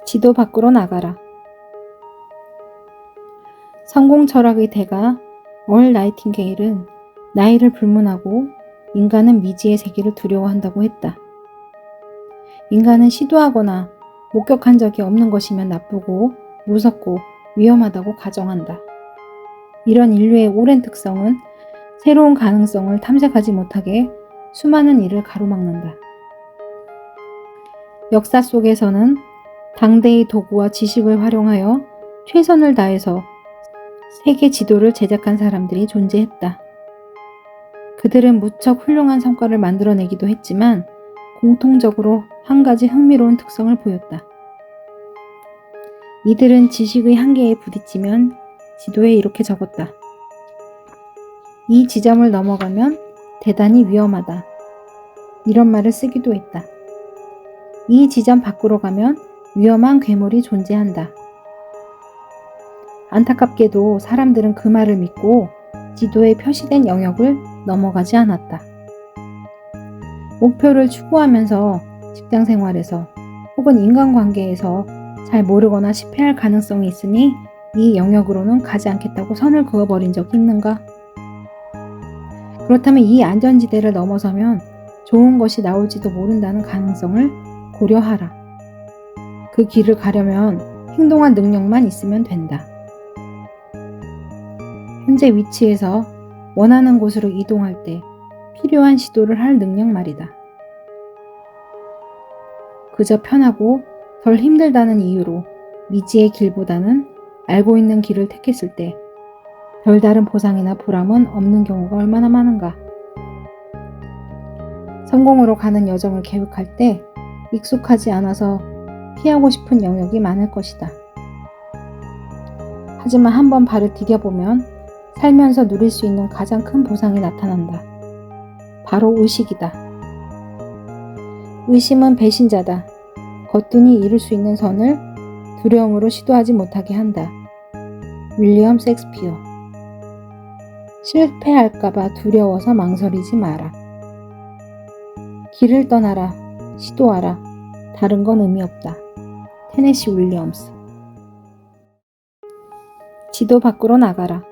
지도 밖으로 나가라. 성공 철학의 대가 얼 나이팅게일은 나이를 불문하고 인간은 미지의 세계를 두려워한다고 했다. 인간은 시도하거나 목격한 적이 없는 것이면 나쁘고 무섭고 위험하다고 가정한다. 이런 인류의 오랜 특성은 새로운 가능성을 탐색하지 못하게 수많은 일을 가로막는다. 역사 속에서는 당대의 도구와 지식을 활용하여 최선을 다해서 세계 지도를 제작한 사람들이 존재했다. 그들은 무척 훌륭한 성과를 만들어내기도 했지만 공통적으로 한 가지 흥미로운 특성을 보였다. 이들은 지식의 한계에 부딪히면 지도에 이렇게 적었다. 이 지점을 넘어가면 대단히 위험하다. 이런 말을 쓰기도 했다. 이 지점 밖으로 가면 위험한 괴물이 존재한다. 안타깝게도 사람들은 그 말을 믿고 지도에 표시된 영역을 넘어가지 않았다. 목표를 추구하면서 직장 생활에서 혹은 인간관계에서 잘 모르거나 실패할 가능성이 있으니 이 영역으로는 가지 않겠다고 선을 그어버린 적이 있는가? 그렇다면 이 안전지대를 넘어서면 좋은 것이 나올지도 모른다는 가능성을 고려하라. 그 길을 가려면 행동할 능력만 있으면 된다. 현재 위치에서 원하는 곳으로 이동할 때 필요한 시도를 할 능력 말이다. 그저 편하고 덜 힘들다는 이유로 미지의 길보다는 알고 있는 길을 택했을 때 별다른 보상이나 보람은 없는 경우가 얼마나 많은가. 성공으로 가는 여정을 계획할 때 익숙하지 않아서 피하고 싶은 영역이 많을 것이다. 하지만 한번 발을 디뎌보면 살면서 누릴 수 있는 가장 큰 보상이 나타난다. 바로 의식이다. 의심은 배신자다. 거뜬히 이룰 수 있는 선을 두려움으로 시도하지 못하게 한다. 윌리엄 셰익스피어. 실패할까봐 두려워서 망설이지 마라. 길을 떠나라. 시도하라. 다른 건 의미 없다. 테네시 윌리엄스. 지도 밖으로 나가라.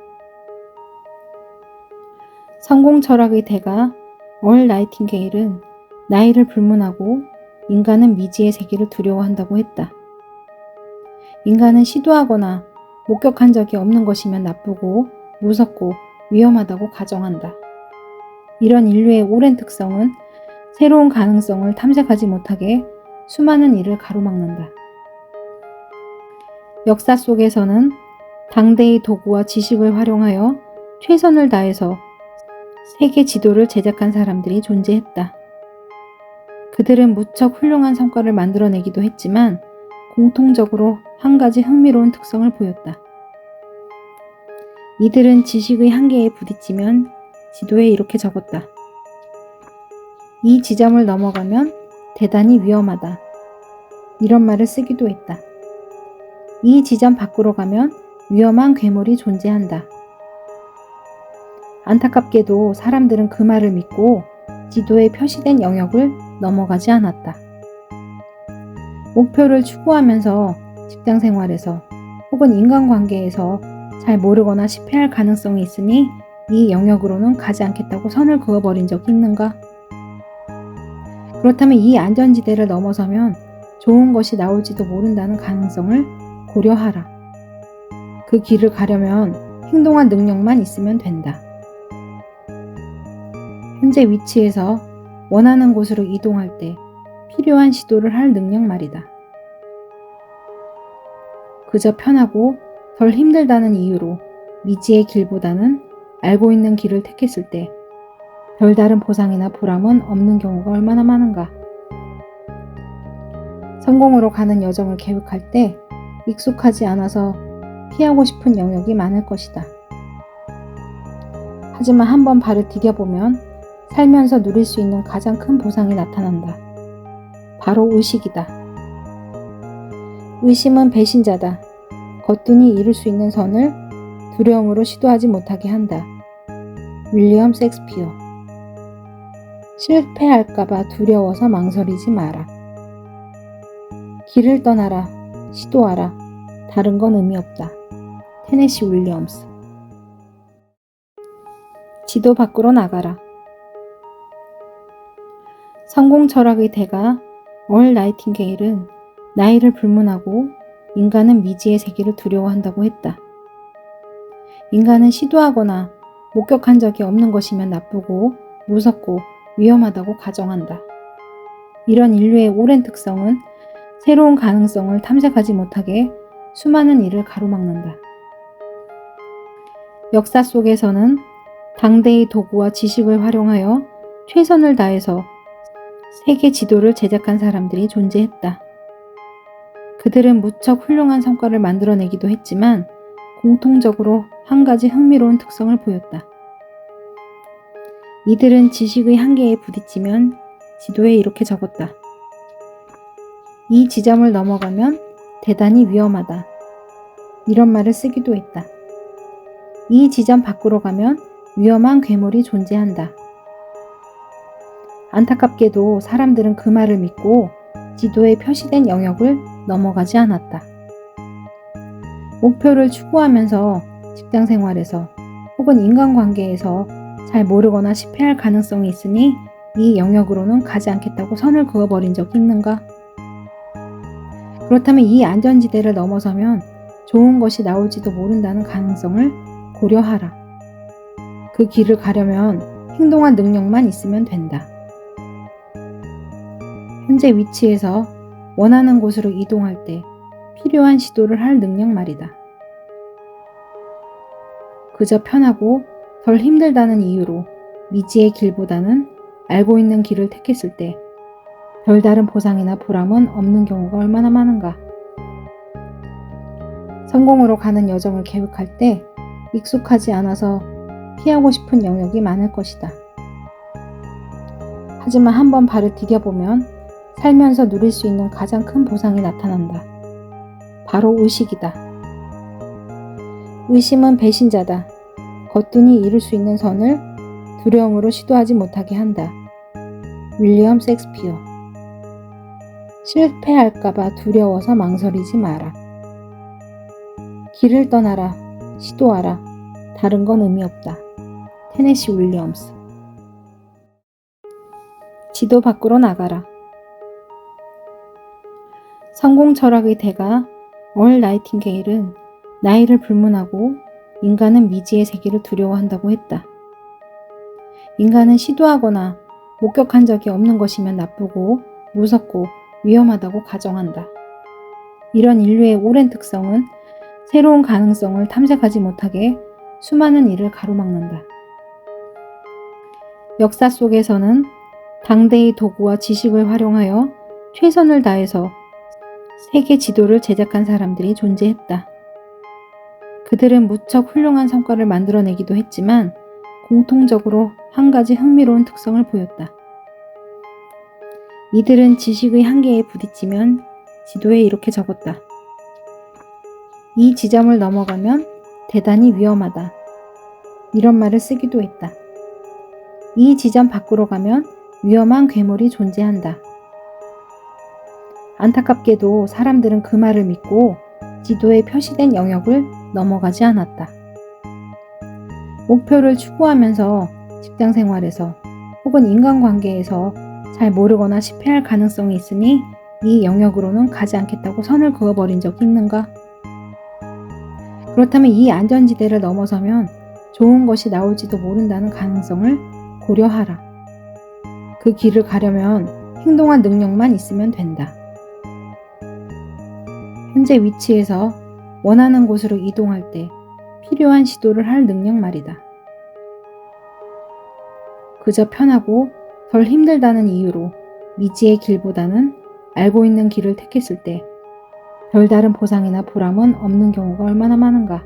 성공 철학의 대가 얼 나이팅게일은 나이를 불문하고 인간은 미지의 세계를 두려워한다고 했다. 인간은 시도하거나 목격한 적이 없는 것이면 나쁘고 무섭고 위험하다고 가정한다. 이런 인류의 오랜 특성은 새로운 가능성을 탐색하지 못하게 수많은 일을 가로막는다. 역사 속에서는 당대의 도구와 지식을 활용하여 최선을 다해서 세계 지도를 제작한 사람들이 존재했다. 그들은 무척 훌륭한 성과를 만들어내기도 했지만 공통적으로 한 가지 흥미로운 특성을 보였다. 이들은 지식의 한계에 부딪히면 지도에 이렇게 적었다. 이 지점을 넘어가면 대단히 위험하다. 이런 말을 쓰기도 했다. 이 지점 밖으로 가면 위험한 괴물이 존재한다. 안타깝게도 사람들은 그 말을 믿고 지도에 표시된 영역을 넘어가지 않았다. 목표를 추구하면서 직장 생활에서 혹은 인간관계에서 잘 모르거나 실패할 가능성이 있으니 이 영역으로는 가지 않겠다고 선을 그어버린 적이 있는가? 그렇다면 이 안전지대를 넘어서면 좋은 것이 나올지도 모른다는 가능성을 고려하라. 그 길을 가려면 행동할 능력만 있으면 된다. 현재 위치에서 원하는 곳으로 이동할 때 필요한 시도를 할 능력 말이다. 그저 편하고 덜 힘들다는 이유로 미지의 길보다는 알고 있는 길을 택했을 때 별다른 보상이나 보람은 없는 경우가 얼마나 많은가. 성공으로 가는 여정을 계획할 때 익숙하지 않아서 피하고 싶은 영역이 많을 것이다. 하지만 한번 발을 디뎌보면 살면서 누릴 수 있는 가장 큰 보상이 나타난다. 바로 의식이다. 의심은 배신자다. 거뜬히 이룰 수 있는 선을 두려움으로 시도하지 못하게 한다. 윌리엄 셰익스피어. 실패할까봐 두려워서 망설이지 마라. 길을 떠나라. 시도하라. 다른 건 의미 없다. 테네시 윌리엄스. 지도 밖으로 나가라. 성공 철학의 대가 얼 나이팅게일은 나이를 불문하고 인간은 미지의 세계를 두려워한다고 했다. 인간은 시도하거나 목격한 적이 없는 것이면 나쁘고 무섭고 위험하다고 가정한다. 이런 인류의 오랜 특성은 새로운 가능성을 탐색하지 못하게 수많은 일을 가로막는다. 역사 속에서는 당대의 도구와 지식을 활용하여 최선을 다해서 세계 지도를 제작한 사람들이 존재했다. 그들은 무척 훌륭한 성과를 만들어내기도 했지만 공통적으로 한 가지 흥미로운 특성을 보였다. 이들은 지식의 한계에 부딪히면 지도에 이렇게 적었다. 이 지점을 넘어가면 대단히 위험하다. 이런 말을 쓰기도 했다. 이 지점 밖으로 가면 위험한 괴물이 존재한다. 안타깝게도 사람들은 그 말을 믿고 지도에 표시된 영역을 넘어가지 않았다. 목표를 추구하면서 직장 생활에서 혹은 인간관계에서 잘 모르거나 실패할 가능성이 있으니 이 영역으로는 가지 않겠다고 선을 그어버린 적이 있는가? 그렇다면 이 안전지대를 넘어서면 좋은 것이 나올지도 모른다는 가능성을 고려하라. 그 길을 가려면 행동할 능력만 있으면 된다. 현재 위치에서 원하는 곳으로 이동할 때 필요한 시도를 할 능력 말이다. 그저 편하고 덜 힘들다는 이유로 미지의 길보다는 알고 있는 길을 택했을 때 별다른 보상이나 보람은 없는 경우가 얼마나 많은가. 성공으로 가는 여정을 계획할 때 익숙하지 않아서 피하고 싶은 영역이 많을 것이다. 하지만 한번 발을 디뎌보면 살면서 누릴 수 있는 가장 큰 보상이 나타난다. 바로 의식이다. 의심은 배신자다. 거뜬히 이룰 수 있는 선을 두려움으로 시도하지 못하게 한다. 윌리엄 셰익스피어. 실패할까봐 두려워서 망설이지 마라. 길을 떠나라. 시도하라. 다른 건 의미 없다. 테네시 윌리엄스. 지도 밖으로 나가라. 성공 철학의 대가 얼 나이팅게일은 나이를 불문하고 인간은 미지의 세계를 두려워한다고 했다. 인간은 시도하거나 목격한 적이 없는 것이면 나쁘고 무섭고 위험하다고 가정한다. 이런 인류의 오랜 특성은 새로운 가능성을 탐색하지 못하게 수많은 일을 가로막는다. 역사 속에서는 당대의 도구와 지식을 활용하여 최선을 다해서 세계 지도를 제작한 사람들이 존재했다. 그들은 무척 훌륭한 성과를 만들어내기도 했지만 공통적으로 한 가지 흥미로운 특성을 보였다. 이들은 지식의 한계에 부딪히면 지도에 이렇게 적었다. 이 지점을 넘어가면 대단히 위험하다. 이런 말을 쓰기도 했다. 이 지점 밖으로 가면 위험한 괴물이 존재한다. 안타깝게도 사람들은 그 말을 믿고 지도에 표시된 영역을 넘어가지 않았다. 목표를 추구하면서 직장 생활에서 혹은 인간관계에서 잘 모르거나 실패할 가능성이 있으니 이 영역으로는 가지 않겠다고 선을 그어버린 적이 있는가? 그렇다면 이 안전지대를 넘어서면 좋은 것이 나올지도 모른다는 가능성을 고려하라. 그 길을 가려면 행동할 능력만 있으면 된다. 현재 위치에서 원하는 곳으로 이동할 때 필요한 시도를 할 능력 말이다. 그저 편하고 덜 힘들다는 이유로 미지의 길보다는 알고 있는 길을 택했을 때 별다른 보상이나 보람은 없는 경우가 얼마나 많은가.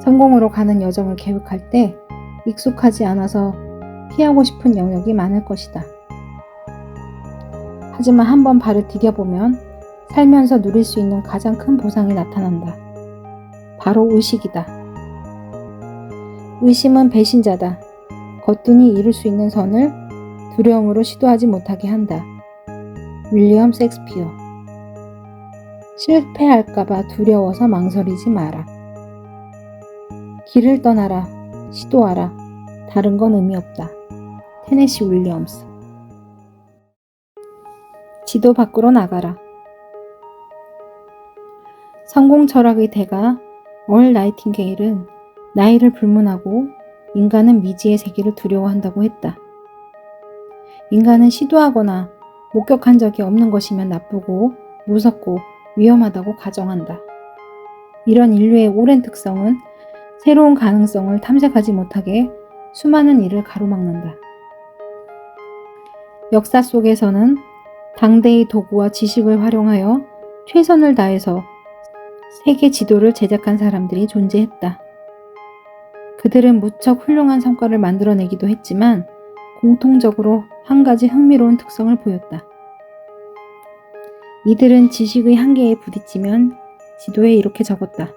성공으로 가는 여정을 계획할 때 익숙하지 않아서 피하고 싶은 영역이 많을 것이다. 하지만 한번 발을 디뎌보면 살면서 누릴 수 있는 가장 큰 보상이 나타난다. 바로 의식이다. 의심은 배신자다. 거뜬히 이룰 수 있는 선을 두려움으로 시도하지 못하게 한다. 윌리엄 셰익스피어. 실패할까봐 두려워서 망설이지 마라. 길을 떠나라. 시도하라. 다른 건 의미 없다. 테네시 윌리엄스. 지도 밖으로 나가라. 성공 철학의 대가 얼 나이팅게일은 나이를 불문하고 인간은 미지의 세계를 두려워한다고 했다. 인간은 시도하거나 목격한 적이 없는 것이면 나쁘고 무섭고 위험하다고 가정한다. 이런 인류의 오랜 특성은 새로운 가능성을 탐색하지 못하게 수많은 일을 가로막는다. 역사 속에서는 당대의 도구와 지식을 활용하여 최선을 다해서 세계 지도를 제작한 사람들이 존재했다. 그들은 무척 훌륭한 성과를 만들어내기도 했지만 공통적으로 한 가지 흥미로운 특성을 보였다. 이들은 지식의 한계에 부딪히면 지도에 이렇게 적었다.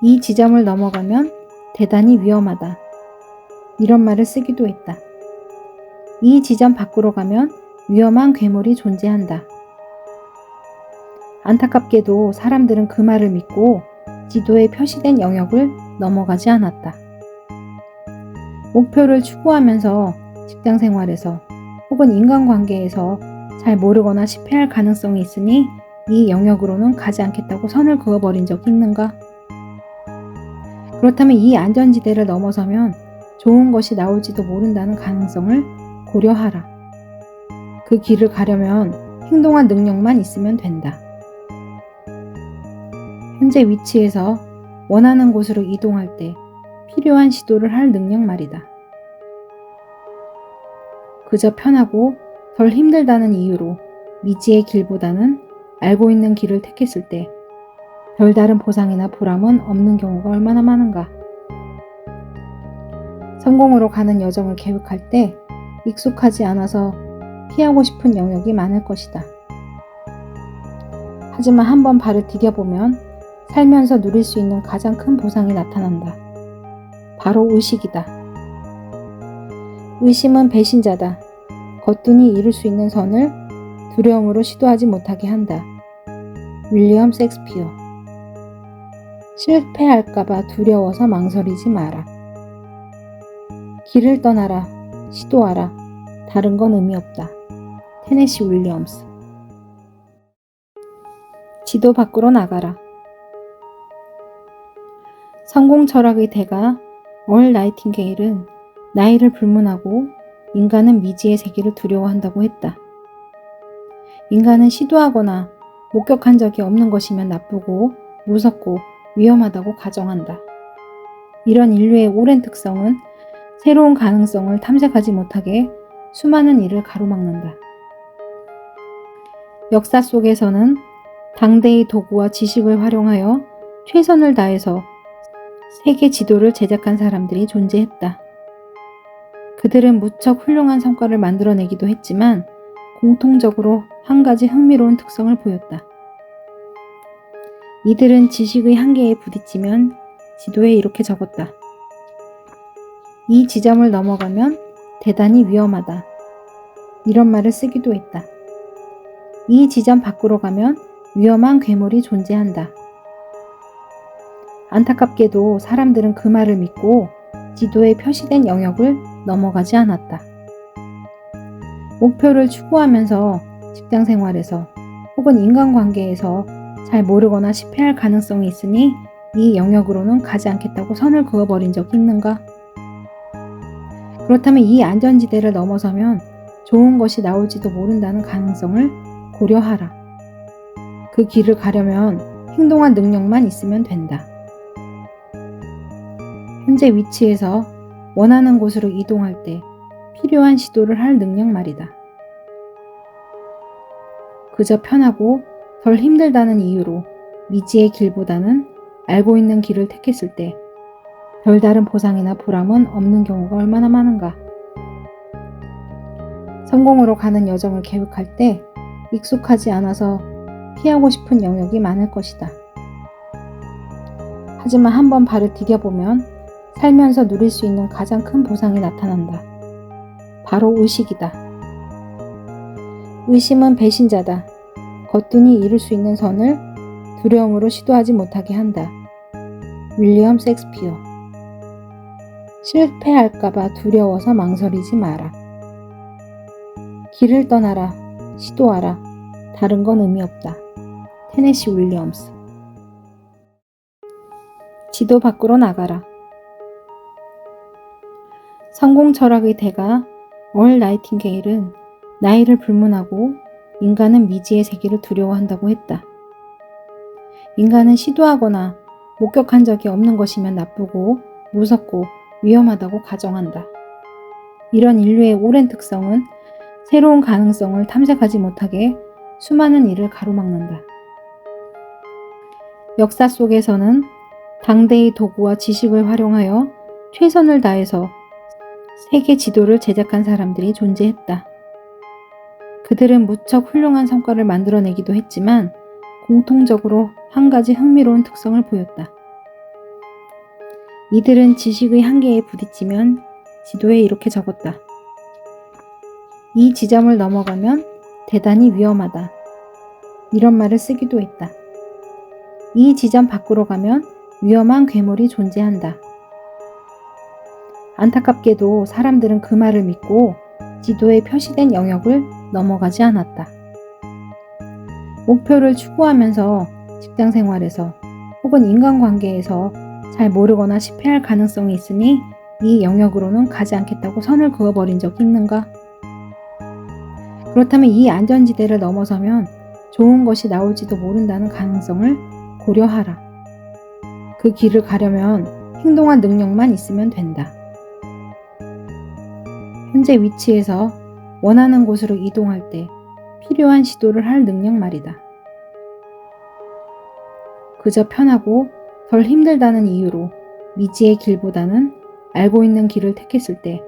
이 지점을 넘어가면 대단히 위험하다. 이런 말을 쓰기도 했다. 이 지점 밖으로 가면 위험한 괴물이 존재한다. 안타깝게도 사람들은 그 말을 믿고 지도에 표시된 영역을 넘어가지 않았다. 목표를 추구하면서 직장 생활에서 혹은 인간관계에서 잘 모르거나 실패할 가능성이 있으니 이 영역으로는 가지 않겠다고 선을 그어버린 적이 있는가? 그렇다면 이 안전지대를 넘어서면 좋은 것이 나올지도 모른다는 가능성을 고려하라. 그 길을 가려면 행동할 능력만 있으면 된다. 현재 위치에서 원하는 곳으로 이동할 때 필요한 시도를 할 능력 말이다. 그저 편하고 덜 힘들다는 이유로 미지의 길보다는 알고 있는 길을 택했을 때 별다른 보상이나 보람은 없는 경우가 얼마나 많은가. 성공으로 가는 여정을 계획할 때 익숙하지 않아서 피하고 싶은 영역이 많을 것이다. 하지만 한번 발을 디뎌보면 살면서 누릴 수 있는 가장 큰 보상이 나타난다. 바로 의식이다. 의심은 배신자다. 거뜬히 이룰 수 있는 선을 두려움으로 시도하지 못하게 한다. 윌리엄 셰익스피어. 실패할까봐 두려워서 망설이지 마라. 길을 떠나라. 시도하라. 다른 건 의미 없다. 테네시 윌리엄스. 지도 밖으로 나가라. 성공 철학의 대가 얼 나이팅게일은 나이를 불문하고 인간은 미지의 세계를 두려워한다고 했다. 인간은 시도하거나 목격한 적이 없는 것이면 나쁘고 무섭고 위험하다고 가정한다. 이런 인류의 오랜 특성은 새로운 가능성을 탐색하지 못하게 수많은 일을 가로막는다. 역사 속에서는 당대의 도구와 지식을 활용하여 최선을 다해서 세계 지도를 제작한 사람들이 존재했다. 그들은 무척 훌륭한 성과를 만들어내기도 했지만 공통적으로 한 가지 흥미로운 특성을 보였다. 이들은 지식의 한계에 부딪히면 지도에 이렇게 적었다. 이 지점을 넘어가면 대단히 위험하다. 이런 말을 쓰기도 했다. 이 지점 밖으로 가면 위험한 괴물이 존재한다. 안타깝게도 사람들은 그 말을 믿고 지도에 표시된 영역을 넘어가지 않았다. 목표를 추구하면서 직장 생활에서 혹은 인간관계에서 잘 모르거나 실패할 가능성이 있으니 이 영역으로는 가지 않겠다고 선을 그어버린 적이 있는가? 그렇다면 이 안전지대를 넘어서면 좋은 것이 나올지도 모른다는 가능성을 고려하라. 그 길을 가려면 행동할 능력만 있으면 된다. 현재 위치에서 원하는 곳으로 이동할 때 필요한 시도를 할 능력 말이다. 그저 편하고 덜 힘들다는 이유로 미지의 길보다는 알고 있는 길을 택했을 때 별다른 보상이나 보람은 없는 경우가 얼마나 많은가. 성공으로 가는 여정을 계획할 때 익숙하지 않아서 피하고 싶은 영역이 많을 것이다. 하지만 한번 발을 디뎌보면 살면서 누릴 수 있는 가장 큰 보상이 나타난다. 바로 의식이다. 의심은 배신자다. 거뜬히 이룰 수 있는 선을 두려움으로 시도하지 못하게 한다. 윌리엄 셰익스피어. 실패할까봐 두려워서 망설이지 마라. 길을 떠나라. 시도하라. 다른 건 의미 없다. 테네시 윌리엄스. 지도 밖으로 나가라. 성공 철학의 대가 얼 나이팅게일은 나이를 불문하고 인간은 미지의 세계를 두려워한다고 했다. 인간은 시도하거나 목격한 적이 없는 것이면 나쁘고 무섭고 위험하다고 가정한다. 이런 인류의 오랜 특성은 새로운 가능성을 탐색하지 못하게 수많은 일을 가로막는다. 역사 속에서는 당대의 도구와 지식을 활용하여 최선을 다해서 세계 지도를 제작한 사람들이 존재했다. 그들은 무척 훌륭한 성과를 만들어내기도 했지만 공통적으로 한 가지 흥미로운 특성을 보였다. 이들은 지식의 한계에 부딪히면 지도에 이렇게 적었다. 이 지점을 넘어가면 대단히 위험하다. 이런 말을 쓰기도 했다. 이 지점 밖으로 가면 위험한 괴물이 존재한다. 안타깝게도 사람들은 그 말을 믿고 지도에 표시된 영역을 넘어가지 않았다. 목표를 추구하면서 직장 생활에서 혹은 인간관계에서 잘 모르거나 실패할 가능성이 있으니 이 영역으로는 가지 않겠다고 선을 그어버린 적이 있는가? 그렇다면 이 안전지대를 넘어서면 좋은 것이 나올지도 모른다는 가능성을 고려하라. 그 길을 가려면 행동할 능력만 있으면 된다. 현재 위치에서 원하는 곳으로 이동할 때 필요한 시도를 할 능력 말이다. 그저 편하고 덜 힘들다는 이유로 미지의 길보다는 알고 있는 길을 택했을 때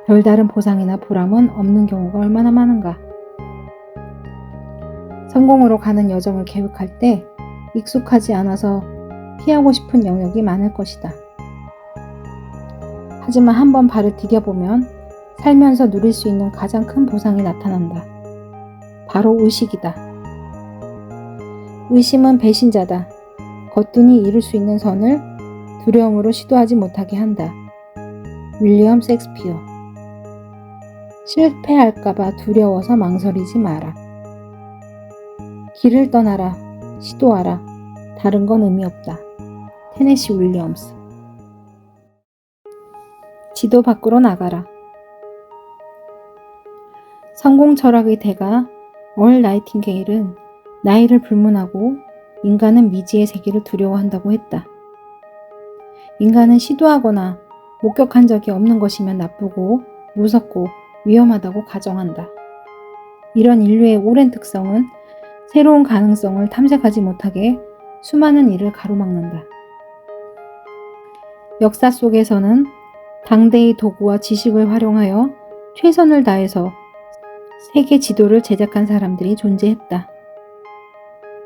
별다른 보상이나 보람은 없는 경우가 얼마나 많은가. 성공으로 가는 여정을 계획할 때 익숙하지 않아서 피하고 싶은 영역이 많을 것이다. 하지만 한번 발을 디뎌보면 살면서 누릴 수 있는 가장 큰 보상이 나타난다. 바로 의식이다. 의심은 배신자다. 거뜬히 이룰 수 있는 선을 두려움으로 시도하지 못하게 한다. 윌리엄 셰익스피어. 실패할까봐 두려워서 망설이지 마라. 길을 떠나라. 시도하라. 다른 건 의미 없다. 테네시 윌리엄스. 지도 밖으로 나가라. 성공 철학의 대가 얼 나이팅게일은 나이를 불문하고 인간은 미지의 세계를 두려워한다고 했다. 인간은 시도하거나 목격한 적이 없는 것이면 나쁘고 무섭고 위험하다고 가정한다. 이런 인류의 오랜 특성은 새로운 가능성을 탐색하지 못하게 수많은 일을 가로막는다. 역사 속에서는 당대의 도구와 지식을 활용하여 최선을 다해서 세계 지도를 제작한 사람들이 존재했다.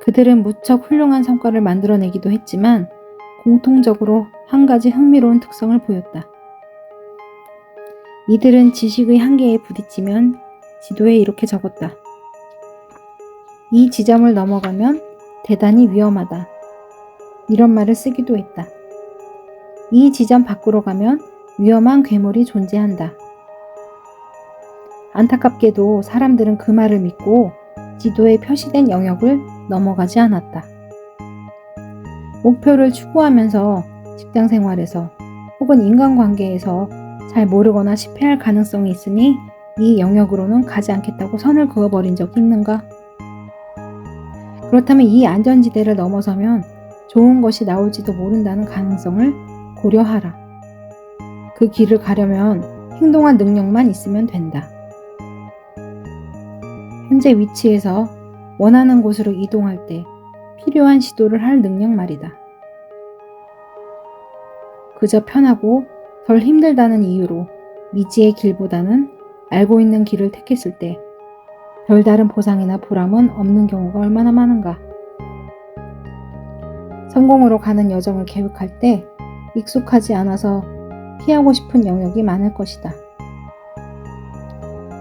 그들은 무척 훌륭한 성과를 만들어내기도 했지만 공통적으로 한 가지 흥미로운 특성을 보였다. 이들은 지식의 한계에 부딪히면 지도에 이렇게 적었다. 이 지점을 넘어가면 대단히 위험하다. 이런 말을 쓰기도 했다. 이 지점 밖으로 가면 위험한 괴물이 존재한다. 안타깝게도 사람들은 그 말을 믿고 지도에 표시된 영역을 넘어가지 않았다. 목표를 추구하면서 직장 생활에서 혹은 인간관계에서 잘 모르거나 실패할 가능성이 있으니 이 영역으로는 가지 않겠다고 선을 그어버린 적이 있는가? 그렇다면 이 안전지대를 넘어서면 좋은 것이 나올지도 모른다는 가능성을 고려하라. 그 길을 가려면 행동할 능력만 있으면 된다. 현재 위치에서 원하는 곳으로 이동할 때 필요한 시도를 할 능력 말이다. 그저 편하고 덜 힘들다는 이유로 미지의 길보다는 알고 있는 길을 택했을 때 별다른 보상이나 보람은 없는 경우가 얼마나 많은가. 성공으로 가는 여정을 계획할 때 익숙하지 않아서 피하고 싶은 영역이 많을 것이다.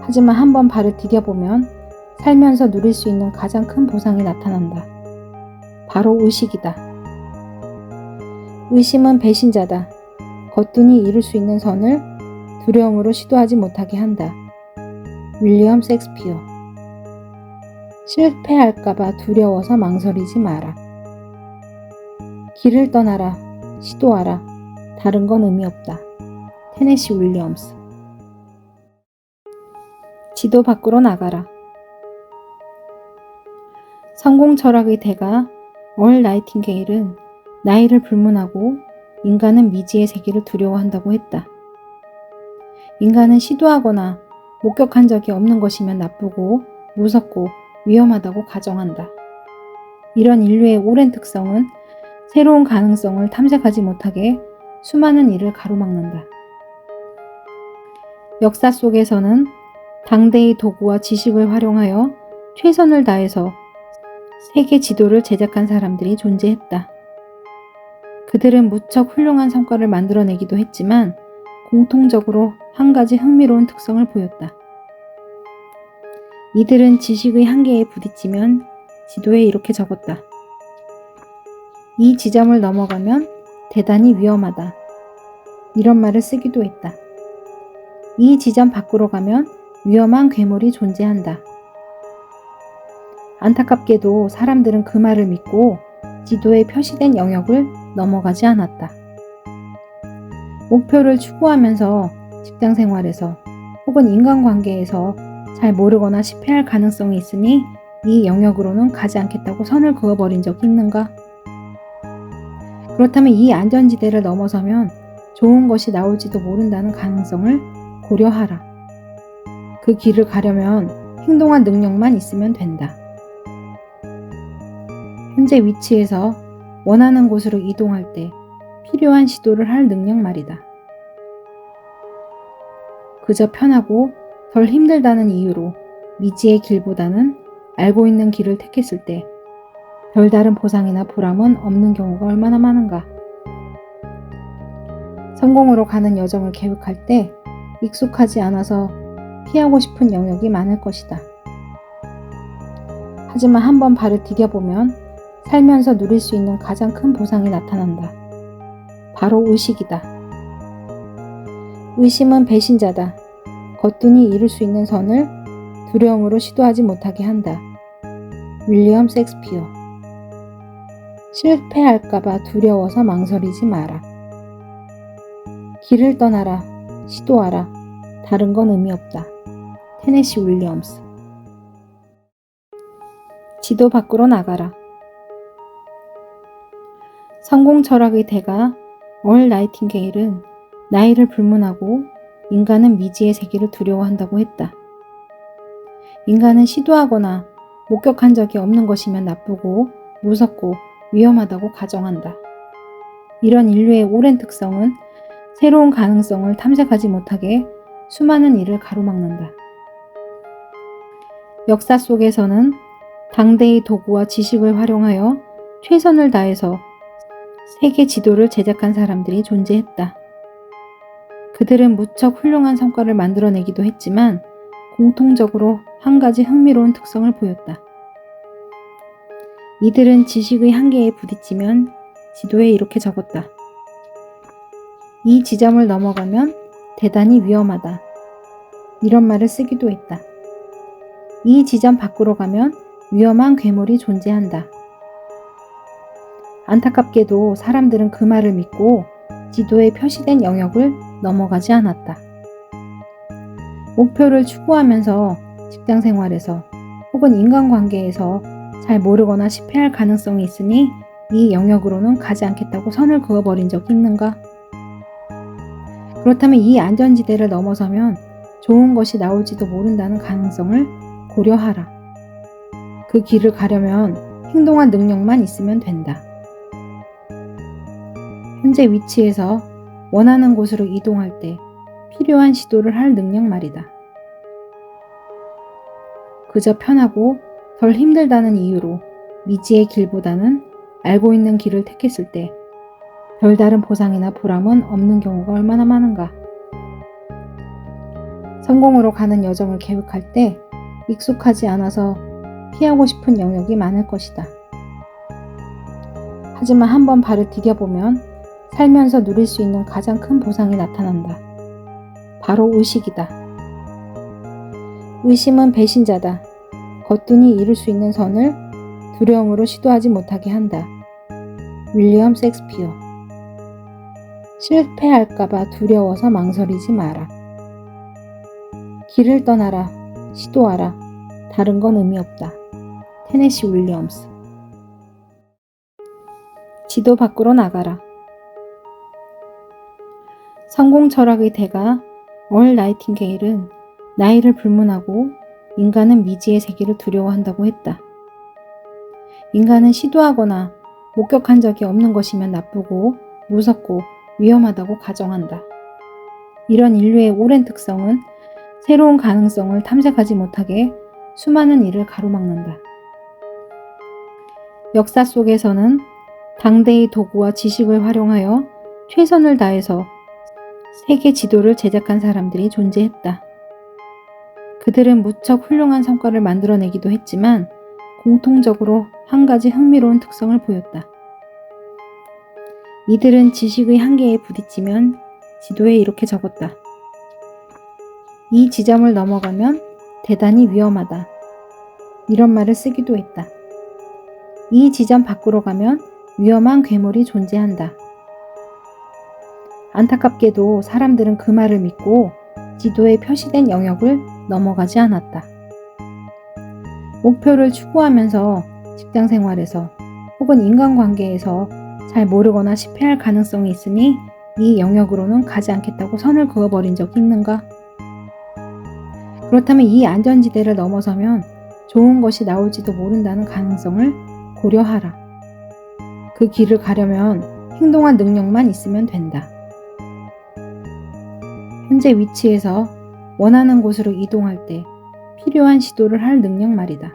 하지만 한번 발을 디뎌보면 살면서 누릴 수 있는 가장 큰 보상이 나타난다. 바로 의식이다. 의심은 배신자다. 거뜬히 이룰 수 있는 선을 두려움으로 시도하지 못하게 한다. 윌리엄 셰익스피어. 실패할까봐 두려워서 망설이지 마라. 길을 떠나라. 시도하라. 다른 건 의미 없다. 테네시 윌리엄스. 지도 밖으로 나가라. 성공 철학의 대가 얼 나이팅게일은 나이를 불문하고 인간은 미지의 세계를 두려워한다고 했다. 인간은 시도하거나 목격한 적이 없는 것이면 나쁘고 무섭고 위험하다고 가정한다. 이런 인류의 오랜 특성은 새로운 가능성을 탐색하지 못하게 수많은 일을 가로막는다. 역사 속에서는 당대의 도구와 지식을 활용하여 최선을 다해서 세계 지도를 제작한 사람들이 존재했다. 그들은 무척 훌륭한 성과를 만들어내기도 했지만 공통적으로 한 가지 흥미로운 특성을 보였다. 이들은 지식의 한계에 부딪히면 지도에 이렇게 적었다. 이 지점을 넘어가면 대단히 위험하다. 이런 말을 쓰기도 했다. 이 지점 밖으로 가면 위험한 괴물이 존재한다. 안타깝게도 사람들은 그 말을 믿고 지도에 표시된 영역을 넘어가지 않았다. 목표를 추구하면서 직장 생활에서 혹은 인간관계에서 잘 모르거나 실패할 가능성이 있으니 이 영역으로는 가지 않겠다고 선을 그어버린 적이 있는가? 그렇다면 이 안전지대를 넘어서면 좋은 것이 나올지도 모른다는 가능성을 고려하라. 그 길을 가려면 행동할 능력만 있으면 된다. 현재 위치에서 원하는 곳으로 이동할 때 필요한 시도를 할 능력 말이다. 그저 편하고 덜 힘들다는 이유로 미지의 길보다는 알고 있는 길을 택했을 때 별다른 보상이나 보람은 없는 경우가 얼마나 많은가. 성공으로 가는 여정을 계획할 때 익숙하지 않아서 피하고 싶은 영역이 많을 것이다. 하지만 한번 발을 디뎌보면 살면서 누릴 수 있는 가장 큰 보상이 나타난다. 바로 의식이다. 의심은 배신자다. 거뜬히 이룰 수 있는 선을 두려움으로 시도하지 못하게 한다. 윌리엄 셰익스피어. 실패할까봐 두려워서 망설이지 마라. 길을 떠나라. 시도하라. 다른 건 의미 없다. 테네시 윌리엄스. 지도 밖으로 나가라. 성공 철학의 대가 얼 나이팅게일은 나이를 불문하고 인간은 미지의 세계를 두려워한다고 했다. 인간은 시도하거나 목격한 적이 없는 것이면 나쁘고 무섭고 위험하다고 가정한다. 이런 인류의 오랜 특성은 새로운 가능성을 탐색하지 못하게 수많은 일을 가로막는다. 역사 속에서는 당대의 도구와 지식을 활용하여 최선을 다해서 세계 지도를 제작한 사람들이 존재했다. 그들은 무척 훌륭한 성과를 만들어내기도 했지만 공통적으로 한 가지 흥미로운 특성을 보였다. 이들은 지식의 한계에 부딪히면 지도에 이렇게 적었다. 이 지점을 넘어가면 대단히 위험하다. 이런 말을 쓰기도 했다. 이 지점 밖으로 가면 위험한 괴물이 존재한다. 안타깝게도 사람들은 그 말을 믿고 지도에 표시된 영역을 넘어가지 않았다. 목표를 추구하면서 직장 생활에서 혹은 인간관계에서 잘 모르거나 실패할 가능성이 있으니 이 영역으로는 가지 않겠다고 선을 그어버린 적이 있는가? 그렇다면 이 안전지대를 넘어서면 좋은 것이 나올지도 모른다는 가능성을 고려하라. 그 길을 가려면 행동할 능력만 있으면 된다. 현재 위치에서 원하는 곳으로 이동할 때 필요한 시도를 할 능력 말이다. 그저 편하고 덜 힘들다는 이유로 미지의 길보다는 알고 있는 길을 택했을 때 별다른 보상이나 보람은 없는 경우가 얼마나 많은가. 성공으로 가는 여정을 계획할 때 익숙하지 않아서 피하고 싶은 영역이 많을 것이다. 하지만 한번 발을 디뎌보면 살면서 누릴 수 있는 가장 큰 보상이 나타난다. 바로 의식이다. 의심은 배신자다. 거뜬히 이룰 수 있는 선을 두려움으로 시도하지 못하게 한다. 윌리엄 셰익스피어. 실패할까봐 두려워서 망설이지 마라. 길을 떠나라. 시도하라. 다른 건 의미 없다. 테네시 윌리엄스. 지도 밖으로 나가라. 성공 철학의 대가 얼 나이팅게일은 나이를 불문하고 인간은 미지의 세계를 두려워한다고 했다. 인간은 시도하거나 목격한 적이 없는 것이면 나쁘고 무섭고 위험하다고 가정한다. 이런 인류의 오랜 특성은 새로운 가능성을 탐색하지 못하게 수많은 일을 가로막는다. 역사 속에서는 당대의 도구와 지식을 활용하여 최선을 다해서 세계 지도를 제작한 사람들이 존재했다. 그들은 무척 훌륭한 성과를 만들어내기도 했지만 공통적으로 한 가지 흥미로운 특성을 보였다. 이들은 지식의 한계에 부딪히면 지도에 이렇게 적었다. 이 지점을 넘어가면 대단히 위험하다. 이런 말을 쓰기도 했다. 이 지점 밖으로 가면 위험한 괴물이 존재한다. 안타깝게도 사람들은 그 말을 믿고 지도에 표시된 영역을 넘어가지 않았다. 목표를 추구하면서 직장 생활에서 혹은 인간관계에서 잘 모르거나 실패할 가능성이 있으니 이 영역으로는 가지 않겠다고 선을 그어버린 적이 있는가? 그렇다면 이 안전지대를 넘어서면 좋은 것이 나올지도 모른다는 가능성을 고려하라. 그 길을 가려면 행동할 능력만 있으면 된다. 현재 위치에서 원하는 곳으로 이동할 때 필요한 시도를 할 능력 말이다.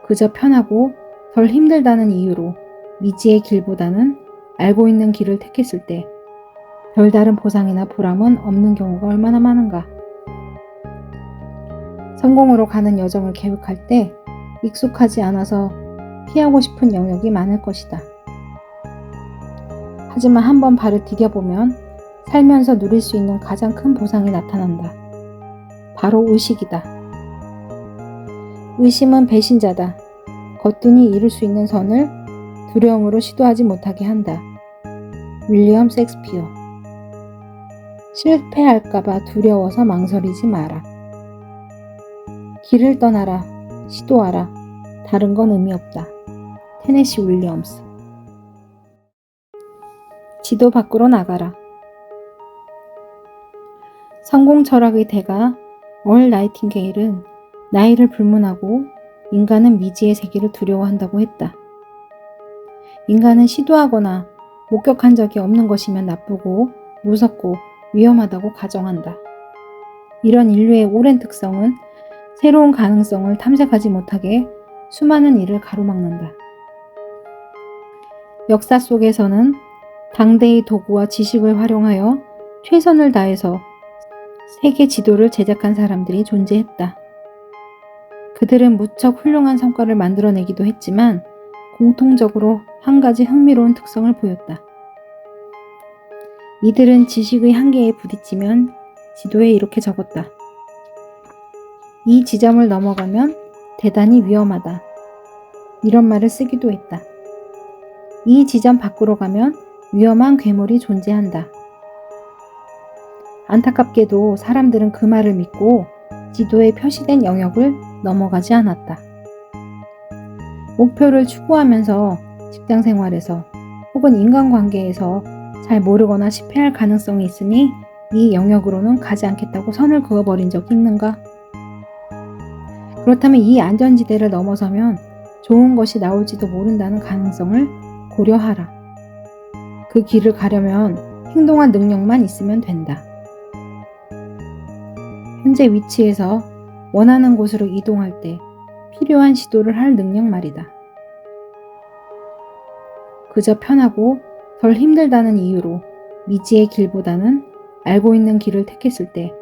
그저 편하고 덜 힘들다는 이유로 미지의 길보다는 알고 있는 길을 택했을 때 별다른 보상이나 보람은 없는 경우가 얼마나 많은가. 성공으로 가는 여정을 계획할 때 익숙하지 않아서 피하고 싶은 영역이 많을 것이다. 하지만 한번 발을 디뎌보면 살면서 누릴 수 있는 가장 큰 보상이 나타난다. 바로 의식이다. 의심은 배신자다. 거뜬히 이룰 수 있는 선을 두려움으로 시도하지 못하게 한다. 윌리엄 셰익스피어. 실패할까봐 두려워서 망설이지 마라. 길을 떠나라. 시도하라. 다른 건 의미 없다. 테네시 윌리엄스. 지도 밖으로 나가라. 성공 철학의 대가 얼 나이팅게일은 나이를 불문하고 인간은 미지의 세계를 두려워한다고 했다. 인간은 시도하거나 목격한 적이 없는 것이면 나쁘고 무섭고 위험하다고 가정한다. 이런 인류의 오랜 특성은 새로운 가능성을 탐색하지 못하게 수많은 일을 가로막는다. 역사 속에서는 당대의 도구와 지식을 활용하여 최선을 다해서 세계 지도를 제작한 사람들이 존재했다. 그들은 무척 훌륭한 성과를 만들어내기도 했지만 공통적으로 한 가지 흥미로운 특성을 보였다. 이들은 지식의 한계에 부딪히면 지도에 이렇게 적었다. 이 지점을 넘어가면 대단히 위험하다. 이런 말을 쓰기도 했다. 이 지점 밖으로 가면 위험한 괴물이 존재한다. 안타깝게도 사람들은 그 말을 믿고 지도에 표시된 영역을 넘어가지 않았다. 목표를 추구하면서 직장 생활에서 혹은 인간관계에서 잘 모르거나 실패할 가능성이 있으니 이 영역으로는 가지 않겠다고 선을 그어버린 적이 있는가? 그렇다면 이 안전지대를 넘어서면 좋은 것이 나올지도 모른다는 가능성을 고려하라. 그 길을 가려면 행동할 능력만 있으면 된다. 현재 위치에서 원하는 곳으로 이동할 때 필요한 시도를 할 능력 말이다. 그저 편하고 덜 힘들다는 이유로 미지의 길보다는 알고 있는 길을 택했을 때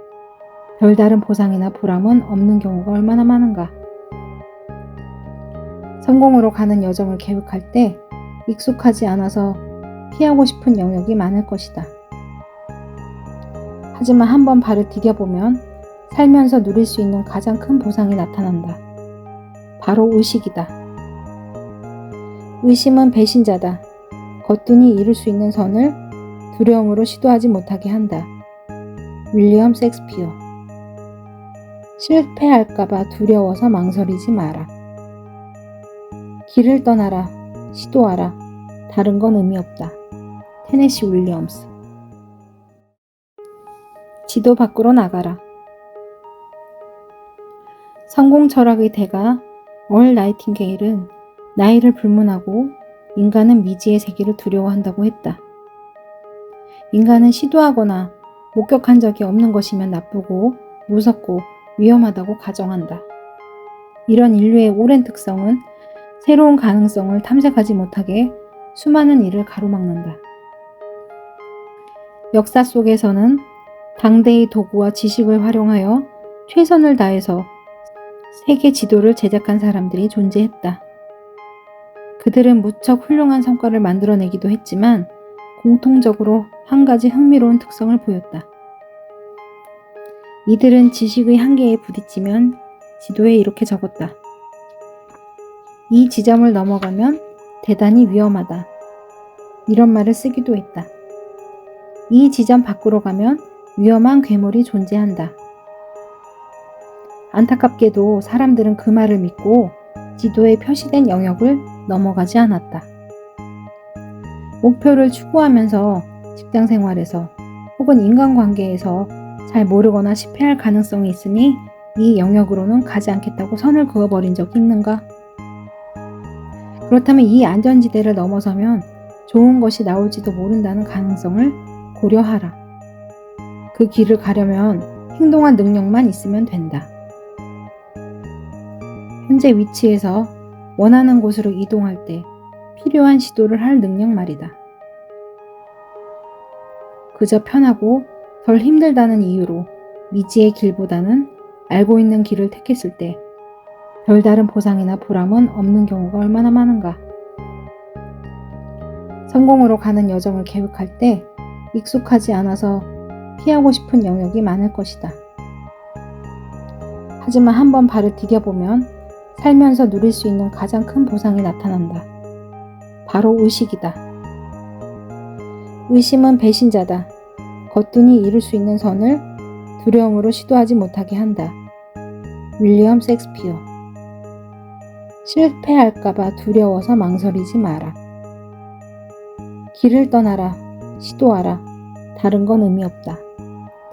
별다른 보상이나 보람은 없는 경우가 얼마나 많은가. 성공으로 가는 여정을 계획할 때 익숙하지 않아서 피하고 싶은 영역이 많을 것이다. 하지만 한번 발을 디뎌보면 살면서 누릴 수 있는 가장 큰 보상이 나타난다. 바로 의식이다. 의심은 배신자다. 거뜬히 이룰 수 있는 선을 두려움으로 시도하지 못하게 한다. 윌리엄 셰익스피어. 실패할까봐 두려워서 망설이지 마라. 길을 떠나라. 시도하라. 다른 건 의미 없다. 테네시 윌리엄스. 지도 밖으로 나가라. 성공 철학의 대가 얼 나이팅게일은 나이를 불문하고 인간은 미지의 세계를 두려워한다고 했다. 인간은 시도하거나 목격한 적이 없는 것이면 나쁘고 무섭고 위험하다고 가정한다. 이런 인류의 오랜 특성은 새로운 가능성을 탐색하지 못하게 수많은 일을 가로막는다. 역사 속에서는 당대의 도구와 지식을 활용하여 최선을 다해서 세계 지도를 제작한 사람들이 존재했다. 그들은 무척 훌륭한 성과를 만들어내기도 했지만 공통적으로 한 가지 흥미로운 특성을 보였다. 이들은 지식의 한계에 부딪히면 지도에 이렇게 적었다. 이 지점을 넘어가면 대단히 위험하다. 이런 말을 쓰기도 했다. 이 지점 밖으로 가면 위험한 괴물이 존재한다. 안타깝게도 사람들은 그 말을 믿고 지도에 표시된 영역을 넘어가지 않았다. 목표를 추구하면서 직장 생활에서 혹은 인간관계에서 잘 모르거나 실패할 가능성이 있으니 이 영역으로는 가지 않겠다고 선을 그어버린 적이 있는가? 그렇다면 이 안전지대를 넘어서면 좋은 것이 나올지도 모른다는 가능성을 고려하라. 그 길을 가려면 행동할 능력만 있으면 된다. 현재 위치에서 원하는 곳으로 이동할 때 필요한 시도를 할 능력 말이다. 그저 편하고 덜 힘들다는 이유로 미지의 길보다는 알고 있는 길을 택했을 때 별다른 보상이나 보람은 없는 경우가 얼마나 많은가. 성공으로 가는 여정을 계획할 때 익숙하지 않아서 피하고 싶은 영역이 많을 것이다. 하지만 한번 발을 디뎌보면 살면서 누릴 수 있는 가장 큰 보상이 나타난다. 바로 의식이다. 의심은 배신자다. 거뜬히 이룰 수 있는 선을 두려움으로 시도하지 못하게 한다. 윌리엄 셰익스피어. 실패할까봐 두려워서 망설이지 마라. 길을 떠나라. 시도하라. 다른 건 의미 없다.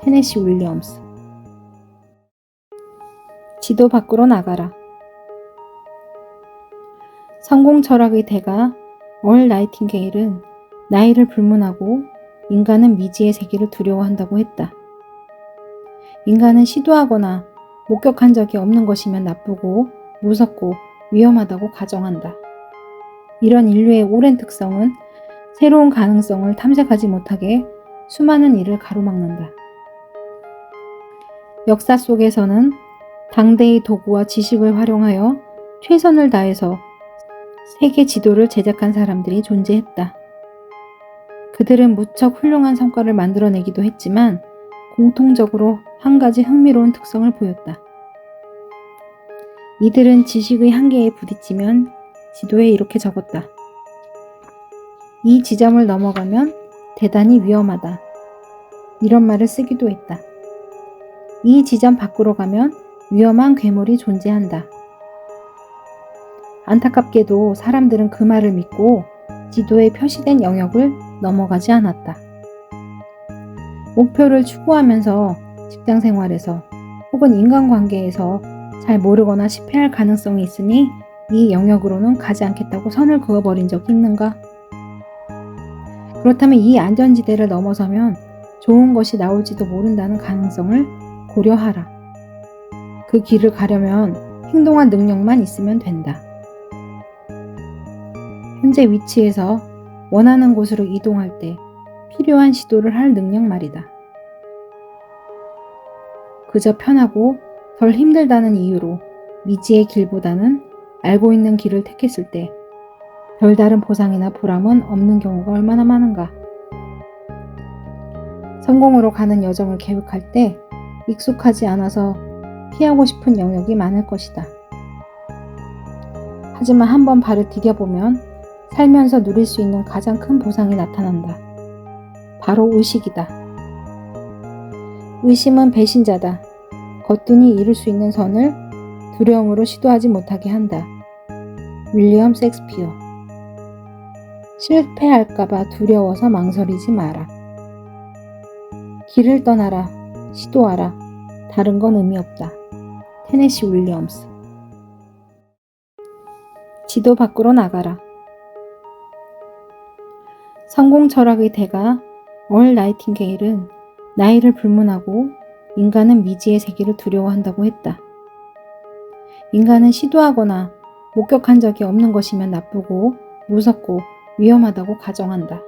테네시 윌리엄스. 지도 밖으로 나가라. 성공 철학의 대가 얼 나이팅게일은 나이를 불문하고 인간은 미지의 세계를 두려워한다고 했다. 인간은 시도하거나 목격한 적이 없는 것이면 나쁘고 무섭고 위험하다고 가정한다. 이런 인류의 오랜 특성은 새로운 가능성을 탐색하지 못하게 수많은 일을 가로막는다. 역사 속에서는 당대의 도구와 지식을 활용하여 최선을 다해서 세계 지도를 제작한 사람들이 존재했다. 그들은 무척 훌륭한 성과를 만들어내기도 했지만 공통적으로 한 가지 흥미로운 특성을 보였다. 이들은 지식의 한계에 부딪히면 지도에 이렇게 적었다. 이 지점을 넘어가면 대단히 위험하다. 이런 말을 쓰기도 했다. 이 지점 밖으로 가면 위험한 괴물이 존재한다. 안타깝게도 사람들은 그 말을 믿고 지도에 표시된 영역을 넘어가지 않았다. 목표를 추구하면서 직장 생활에서 혹은 인간관계에서 잘 모르거나 실패할 가능성이 있으니 이 영역으로는 가지 않겠다고 선을 그어버린 적이 있는가? 그렇다면 이 안전지대를 넘어서면 좋은 것이 나올지도 모른다는 가능성을 고려하라. 그 길을 가려면 행동할 능력만 있으면 된다. 현재 위치에서 원하는 곳으로 이동할 때 필요한 시도를 할 능력 말이다. 그저 편하고 덜 힘들다는 이유로 미지의 길보다는 알고 있는 길을 택했을 때 별다른 보상이나 보람은 없는 경우가 얼마나 많은가. 성공으로 가는 여정을 계획할 때 익숙하지 않아서 피하고 싶은 영역이 많을 것이다. 하지만 한번 발을 디뎌보면 살면서 누릴 수 있는 가장 큰 보상이 나타난다. 바로 의식이다. 의심은 배신자다. 거뜬히 이룰 수 있는 선을 두려움으로 시도하지 못하게 한다. 윌리엄 셰익스피어. 실패할까봐 두려워서 망설이지 마라. 길을 떠나라. 시도하라. 다른 건 의미 없다. 테네시 윌리엄스. 지도 밖으로 나가라. 성공 철학의 대가 얼 나이팅게일은 나이를 불문하고 인간은 미지의 세계를 두려워한다고 했다. 인간은 시도하거나 목격한 적이 없는 것이면 나쁘고 무섭고 위험하다고 가정한다.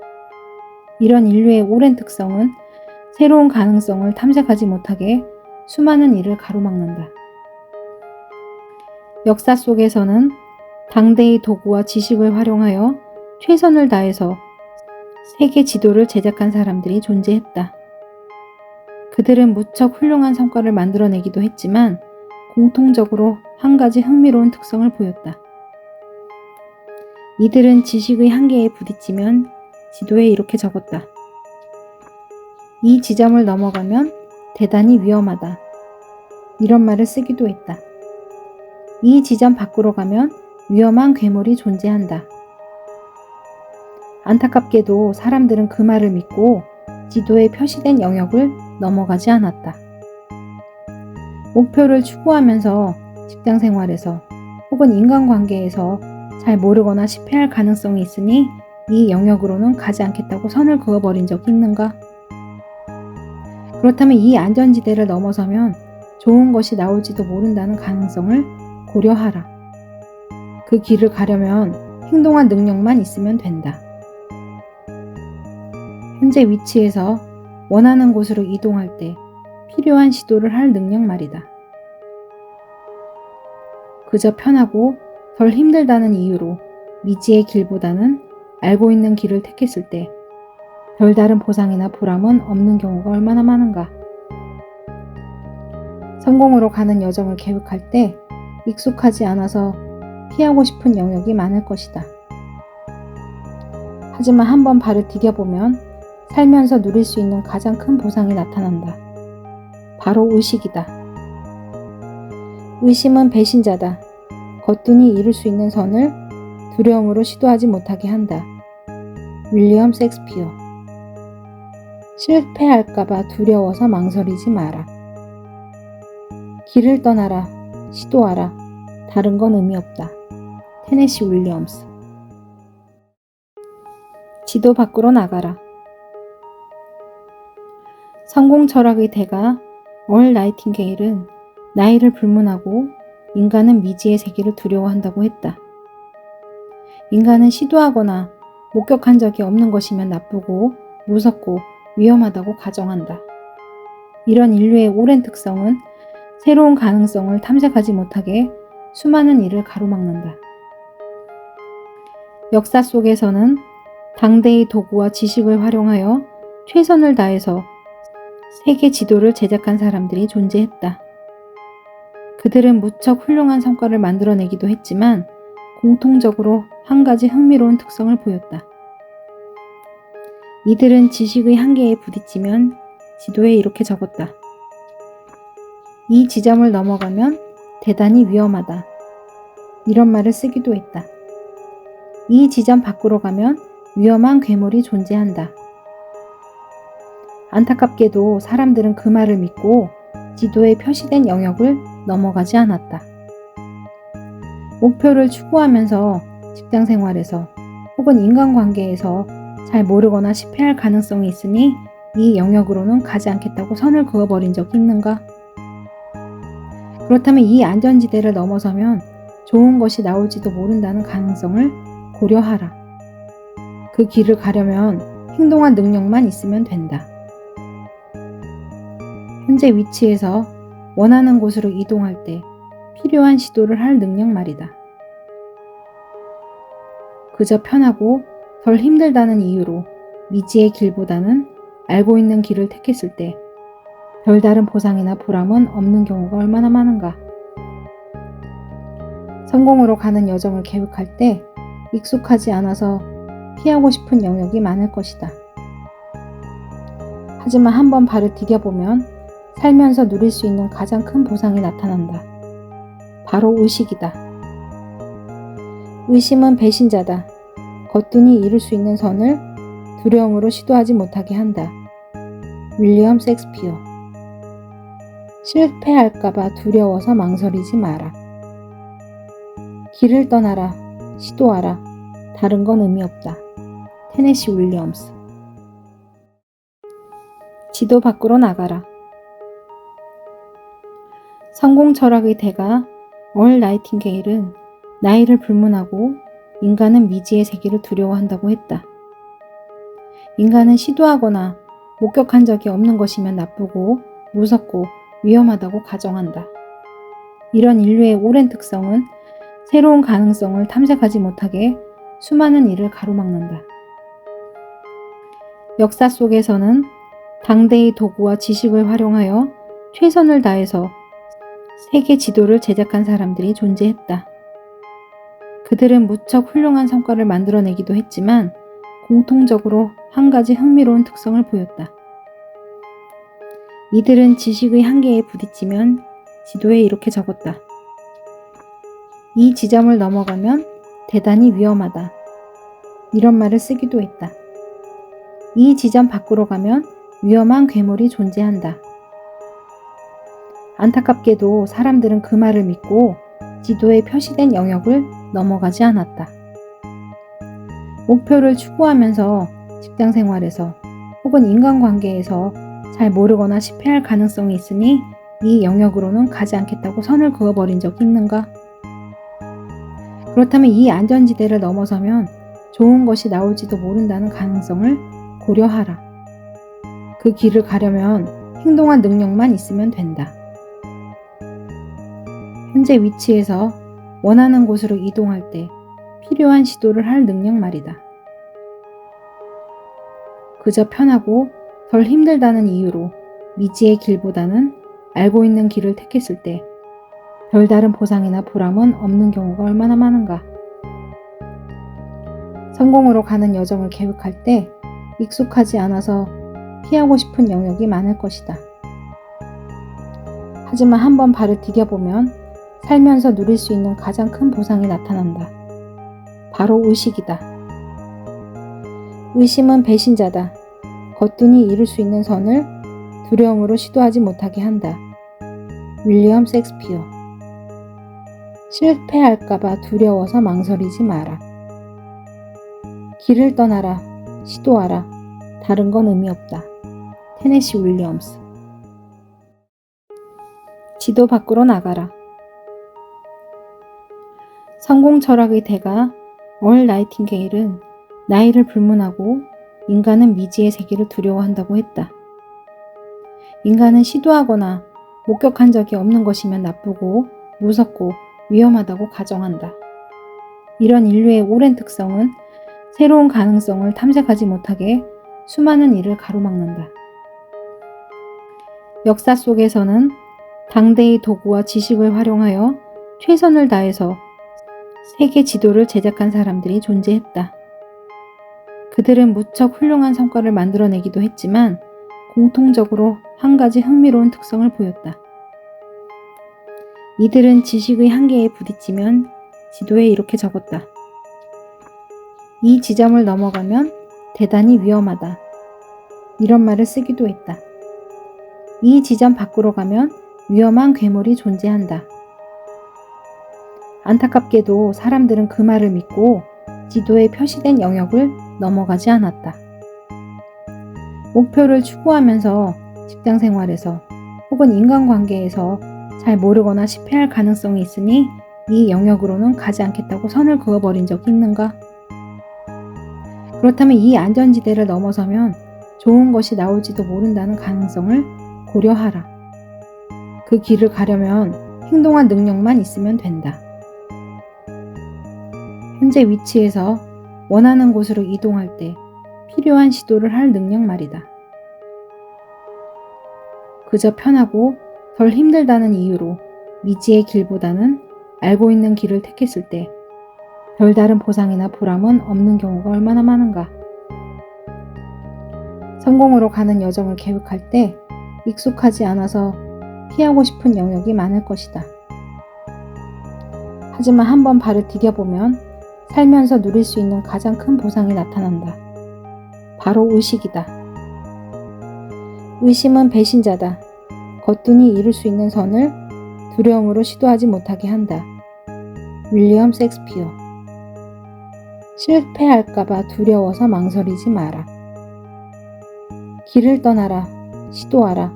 이런 인류의 오랜 특성은 새로운 가능성을 탐색하지 못하게 수많은 일을 가로막는다. 역사 속에서는 당대의 도구와 지식을 활용하여 최선을 다해서 세계 지도를 제작한 사람들이 존재했다. 그들은 무척 훌륭한 성과를 만들어내기도 했지만 공통적으로 한 가지 흥미로운 특성을 보였다. 이들은 지식의 한계에 부딪히면 지도에 이렇게 적었다. 이 지점을 넘어가면 대단히 위험하다. 이런 말을 쓰기도 했다. 이 지점 밖으로 가면 위험한 괴물이 존재한다. 안타깝게도 사람들은 그 말을 믿고 지도에 표시된 영역을 넘어가지 않았다. 목표를 추구하면서 직장 생활에서 혹은 인간관계에서 잘 모르거나 실패할 가능성이 있으니 이 영역으로는 가지 않겠다고 선을 그어버린 적이 있는가? 그렇다면 이 안전지대를 넘어서면 좋은 것이 나올지도 모른다는 가능성을 고려하라. 그 길을 가려면 행동할 능력만 있으면 된다. 현재 위치에서 원하는 곳으로 이동할 때 필요한 시도를 할 능력 말이다. 그저 편하고 덜 힘들다는 이유로 미지의 길보다는 알고 있는 길을 택했을 때 별다른 보상이나 보람은 없는 경우가 얼마나 많은가. 성공으로 가는 여정을 계획할 때 익숙하지 않아서 피하고 싶은 영역이 많을 것이다. 하지만 한번 발을 디뎌보면 살면서 누릴 수 있는 가장 큰 보상이 나타난다. 바로 의식이다. 의심은 배신자다. 거뜬히 이룰 수 있는 선을 두려움으로 시도하지 못하게 한다. 윌리엄 셰익스피어. 실패할까봐 두려워서 망설이지 마라. 길을 떠나라. 시도하라. 다른 건 의미 없다. 테네시 윌리엄스. 지도 밖으로 나가라. 성공 철학의 대가 얼 나이팅게일은 나이를 불문하고 인간은 미지의 세계를 두려워한다고 했다. 인간은 시도하거나 목격한 적이 없는 것이면 나쁘고 무섭고 위험하다고 가정한다. 이런 인류의 오랜 특성은 새로운 가능성을 탐색하지 못하게 수많은 일을 가로막는다. 역사 속에서는 당대의 도구와 지식을 활용하여 최선을 다해서 세계 지도를 제작한 사람들이 존재했다. 그들은 무척 훌륭한 성과를 만들어내기도 했지만 공통적으로 한 가지 흥미로운 특성을 보였다. 이들은 지식의 한계에 부딪히면 지도에 이렇게 적었다. 이 지점을 넘어가면 대단히 위험하다. 이런 말을 쓰기도 했다. 이 지점 밖으로 가면 위험한 괴물이 존재한다. 안타깝게도 사람들은 그 말을 믿고 지도에 표시된 영역을 넘어가지 않았다. 목표를 추구하면서 직장 생활에서 혹은 인간관계에서 잘 모르거나 실패할 가능성이 있으니 이 영역으로는 가지 않겠다고 선을 그어버린 적이 있는가? 그렇다면 이 안전지대를 넘어서면 좋은 것이 나올지도 모른다는 가능성을 고려하라. 그 길을 가려면 행동할 능력만 있으면 된다. 현재 위치에서 원하는 곳으로 이동할 때 필요한 시도를 할 능력 말이다. 그저 편하고 덜 힘들다는 이유로 미지의 길보다는 알고 있는 길을 택했을 때 별다른 보상이나 보람은 없는 경우가 얼마나 많은가. 성공으로 가는 여정을 계획할 때 익숙하지 않아서 피하고 싶은 영역이 많을 것이다. 하지만 한번 발을 디뎌보면 살면서 누릴 수 있는 가장 큰 보상이 나타난다. 바로 의식이다. 의심은 배신자다. 거뜬히 이룰 수 있는 선을 두려움으로 시도하지 못하게 한다. 윌리엄 셰익스피어. 실패할까봐 두려워서 망설이지 마라. 길을 떠나라. 시도하라. 다른 건 의미 없다. 테네시 윌리엄스. 지도 밖으로 나가라. 성공 철학의 대가 얼 나이팅게일은 나이를 불문하고 인간은 미지의 세계를 두려워한다고 했다. 인간은 시도하거나 목격한 적이 없는 것이면 나쁘고 무섭고 위험하다고 가정한다. 이런 인류의 오랜 특성은 새로운 가능성을 탐색하지 못하게 수많은 일을 가로막는다. 역사 속에서는 당대의 도구와 지식을 활용하여 최선을 다해서 세계 지도를 제작한 사람들이 존재했다. 그들은 무척 훌륭한 성과를 만들어내기도 했지만 공통적으로 한 가지 흥미로운 특성을 보였다. 이들은 지식의 한계에 부딪히면 지도에 이렇게 적었다. 이 지점을 넘어가면 대단히 위험하다. 이런 말을 쓰기도 했다. 이 지점 밖으로 가면 위험한 괴물이 존재한다. 안타깝게도 사람들은 그 말을 믿고 지도에 표시된 영역을 넘어가지 않았다. 목표를 추구하면서 직장 생활에서 혹은 인간관계에서 잘 모르거나 실패할 가능성이 있으니 이 영역으로는 가지 않겠다고 선을 그어버린 적이 있는가? 그렇다면 이 안전지대를 넘어서면 좋은 것이 나올지도 모른다는 가능성을 고려하라. 그 길을 가려면 행동할 능력만 있으면 된다. 현재 위치에서 원하는 곳으로 이동할 때 필요한 시도를 할 능력 말이다. 그저 편하고 덜 힘들다는 이유로 미지의 길보다는 알고 있는 길을 택했을 때 별다른 보상이나 보람은 없는 경우가 얼마나 많은가. 성공으로 가는 여정을 계획할 때 익숙하지 않아서 피하고 싶은 영역이 많을 것이다. 하지만 한번 발을 디뎌보면 살면서 누릴 수 있는 가장 큰 보상이 나타난다. 바로 의식이다. 의심은 배신자다. 거뜬히 이룰 수 있는 선을 두려움으로 시도하지 못하게 한다. 윌리엄 셰익스피어. 실패할까봐 두려워서 망설이지 마라. 길을 떠나라. 시도하라. 다른 건 의미 없다. 테네시 윌리엄스. 지도 밖으로 나가라. 성공 철학의 대가 얼 나이팅게일은 나이를 불문하고 인간은 미지의 세계를 두려워한다고 했다. 인간은 시도하거나 목격한 적이 없는 것이면 나쁘고 무섭고 위험하다고 가정한다. 이런 인류의 오랜 특성은 새로운 가능성을 탐색하지 못하게 수많은 일을 가로막는다. 역사 속에서는 당대의 도구와 지식을 활용하여 최선을 다해서 세계 지도를 제작한 사람들이 존재했다. 그들은 무척 훌륭한 성과를 만들어내기도 했지만 공통적으로 한 가지 흥미로운 특성을 보였다. 이들은 지식의 한계에 부딪히면 지도에 이렇게 적었다. 이 지점을 넘어가면 대단히 위험하다. 이런 말을 쓰기도 했다. 이 지점 밖으로 가면 위험한 괴물이 존재한다. 안타깝게도 사람들은 그 말을 믿고 지도에 표시된 영역을 넘어가지 않았다. 목표를 추구하면서 직장 생활에서 혹은 인간관계에서 잘 모르거나 실패할 가능성이 있으니 이 영역으로는 가지 않겠다고 선을 그어버린 적이 있는가? 그렇다면 이 안전지대를 넘어서면 좋은 것이 나올지도 모른다는 가능성을 고려하라. 그 길을 가려면 행동할 능력만 있으면 된다. 현재 위치에서 원하는 곳으로 이동할 때 필요한 시도를 할 능력 말이다. 그저 편하고 덜 힘들다는 이유로 미지의 길보다는 알고 있는 길을 택했을 때 별다른 보상이나 보람은 없는 경우가 얼마나 많은가. 성공으로 가는 여정을 계획할 때 익숙하지 않아서 피하고 싶은 영역이 많을 것이다. 하지만 한번 발을 디뎌보면 살면서 누릴 수 있는 가장 큰 보상이 나타난다. 바로 의식이다. 의심은 배신자다. 거뜬히 이룰 수 있는 선을 두려움으로 시도하지 못하게 한다. 윌리엄 셰익스피어. 실패할까봐 두려워서 망설이지 마라. 길을 떠나라. 시도하라.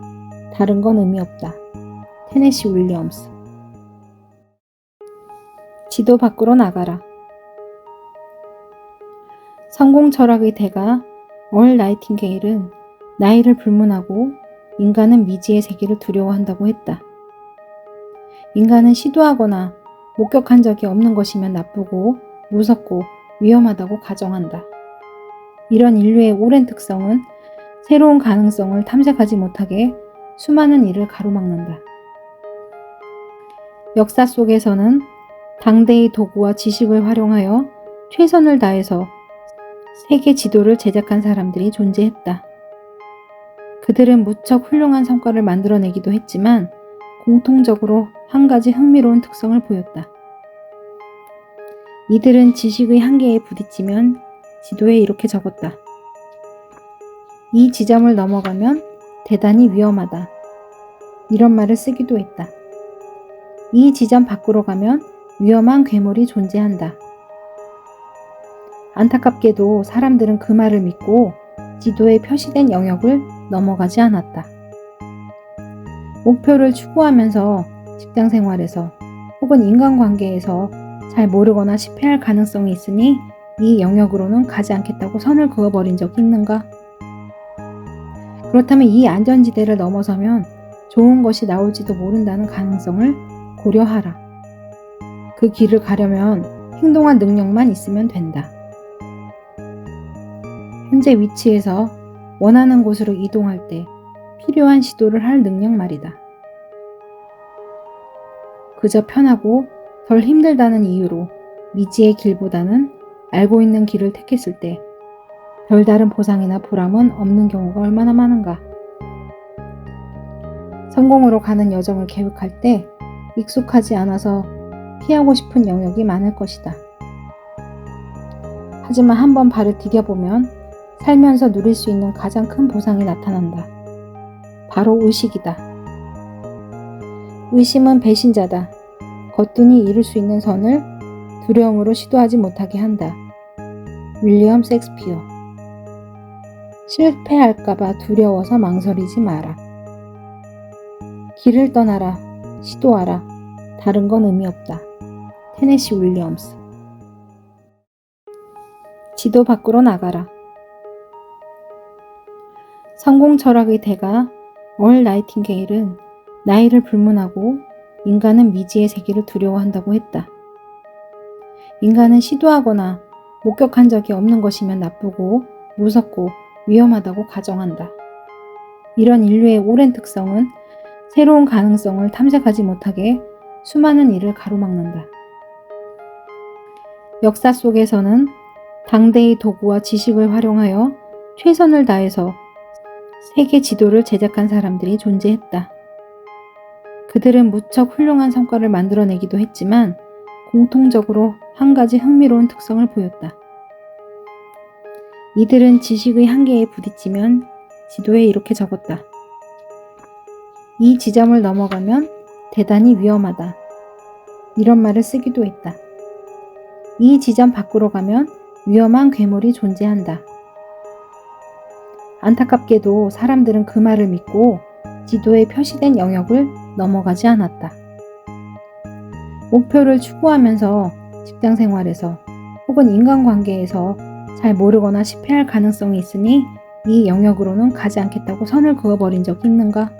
다른 건 의미 없다. 테네시 윌리엄스. 지도 밖으로 나가라. 성공 철학의 대가 얼 나이팅게일은 나이를 불문하고 인간은 미지의 세계를 두려워한다고 했다. 인간은 시도하거나 목격한 적이 없는 것이면 나쁘고 무섭고 위험하다고 가정한다. 이런 인류의 오랜 특성은 새로운 가능성을 탐색하지 못하게 수많은 일을 가로막는다. 역사 속에서는 당대의 도구와 지식을 활용하여 최선을 다해서 세계 지도를 제작한 사람들이 존재했다. 그들은 무척 훌륭한 성과를 만들어내기도 했지만 공통적으로 한 가지 흥미로운 특성을 보였다. 이들은 지식의 한계에 부딪히면 지도에 이렇게 적었다. 이 지점을 넘어가면 대단히 위험하다. 이런 말을 쓰기도 했다. 이 지점 밖으로 가면 위험한 괴물이 존재한다. 안타깝게도 사람들은 그 말을 믿고 지도에 표시된 영역을 넘어가지 않았다. 목표를 추구하면서 직장 생활에서 혹은 인간관계에서 잘 모르거나 실패할 가능성이 있으니 이 영역으로는 가지 않겠다고 선을 그어버린 적이 있는가? 그렇다면 이 안전지대를 넘어서면 좋은 것이 나올지도 모른다는 가능성을 고려하라. 그 길을 가려면 행동할 능력만 있으면 된다. 현재 위치에서 원하는 곳으로 이동할 때 필요한 시도를 할 능력 말이다. 그저 편하고 덜 힘들다는 이유로 미지의 길보다는 알고 있는 길을 택했을 때 별다른 보상이나 보람은 없는 경우가 얼마나 많은가. 성공으로 가는 여정을 계획할 때 익숙하지 않아서 피하고 싶은 영역이 많을 것이다. 하지만 한번 발을 디뎌보면 살면서 누릴 수 있는 가장 큰 보상이 나타난다. 바로 의식이다. 의심은 배신자다. 거뜬히 이룰 수 있는 선을 두려움으로 시도하지 못하게 한다. 윌리엄 셰익스피어. 실패할까봐 두려워서 망설이지 마라. 길을 떠나라. 시도하라. 다른 건 의미 없다. 테네시 윌리엄스. 지도 밖으로 나가라. 성공 철학의 대가 얼 나이팅게일은 나이를 불문하고 인간은 미지의 세계를 두려워한다고 했다. 인간은 시도하거나 목격한 적이 없는 것이면 나쁘고 무섭고 위험하다고 가정한다. 이런 인류의 오랜 특성은 새로운 가능성을 탐색하지 못하게 수많은 일을 가로막는다. 역사 속에서는 당대의 도구와 지식을 활용하여 최선을 다해서 세계 지도를 제작한 사람들이 존재했다. 그들은 무척 훌륭한 성과를 만들어내기도 했지만 공통적으로 한 가지 흥미로운 특성을 보였다. 이들은 지식의 한계에 부딪히면 지도에 이렇게 적었다. 이 지점을 넘어가면 대단히 위험하다. 이런 말을 쓰기도 했다. 이 지점 밖으로 가면 위험한 괴물이 존재한다. 안타깝게도 사람들은 그 말을 믿고 지도에 표시된 영역을 넘어가지 않았다. 목표를 추구하면서 직장 생활에서 혹은 인간관계에서 잘 모르거나 실패할 가능성이 있으니 이 영역으로는 가지 않겠다고 선을 그어버린 적이 있는가?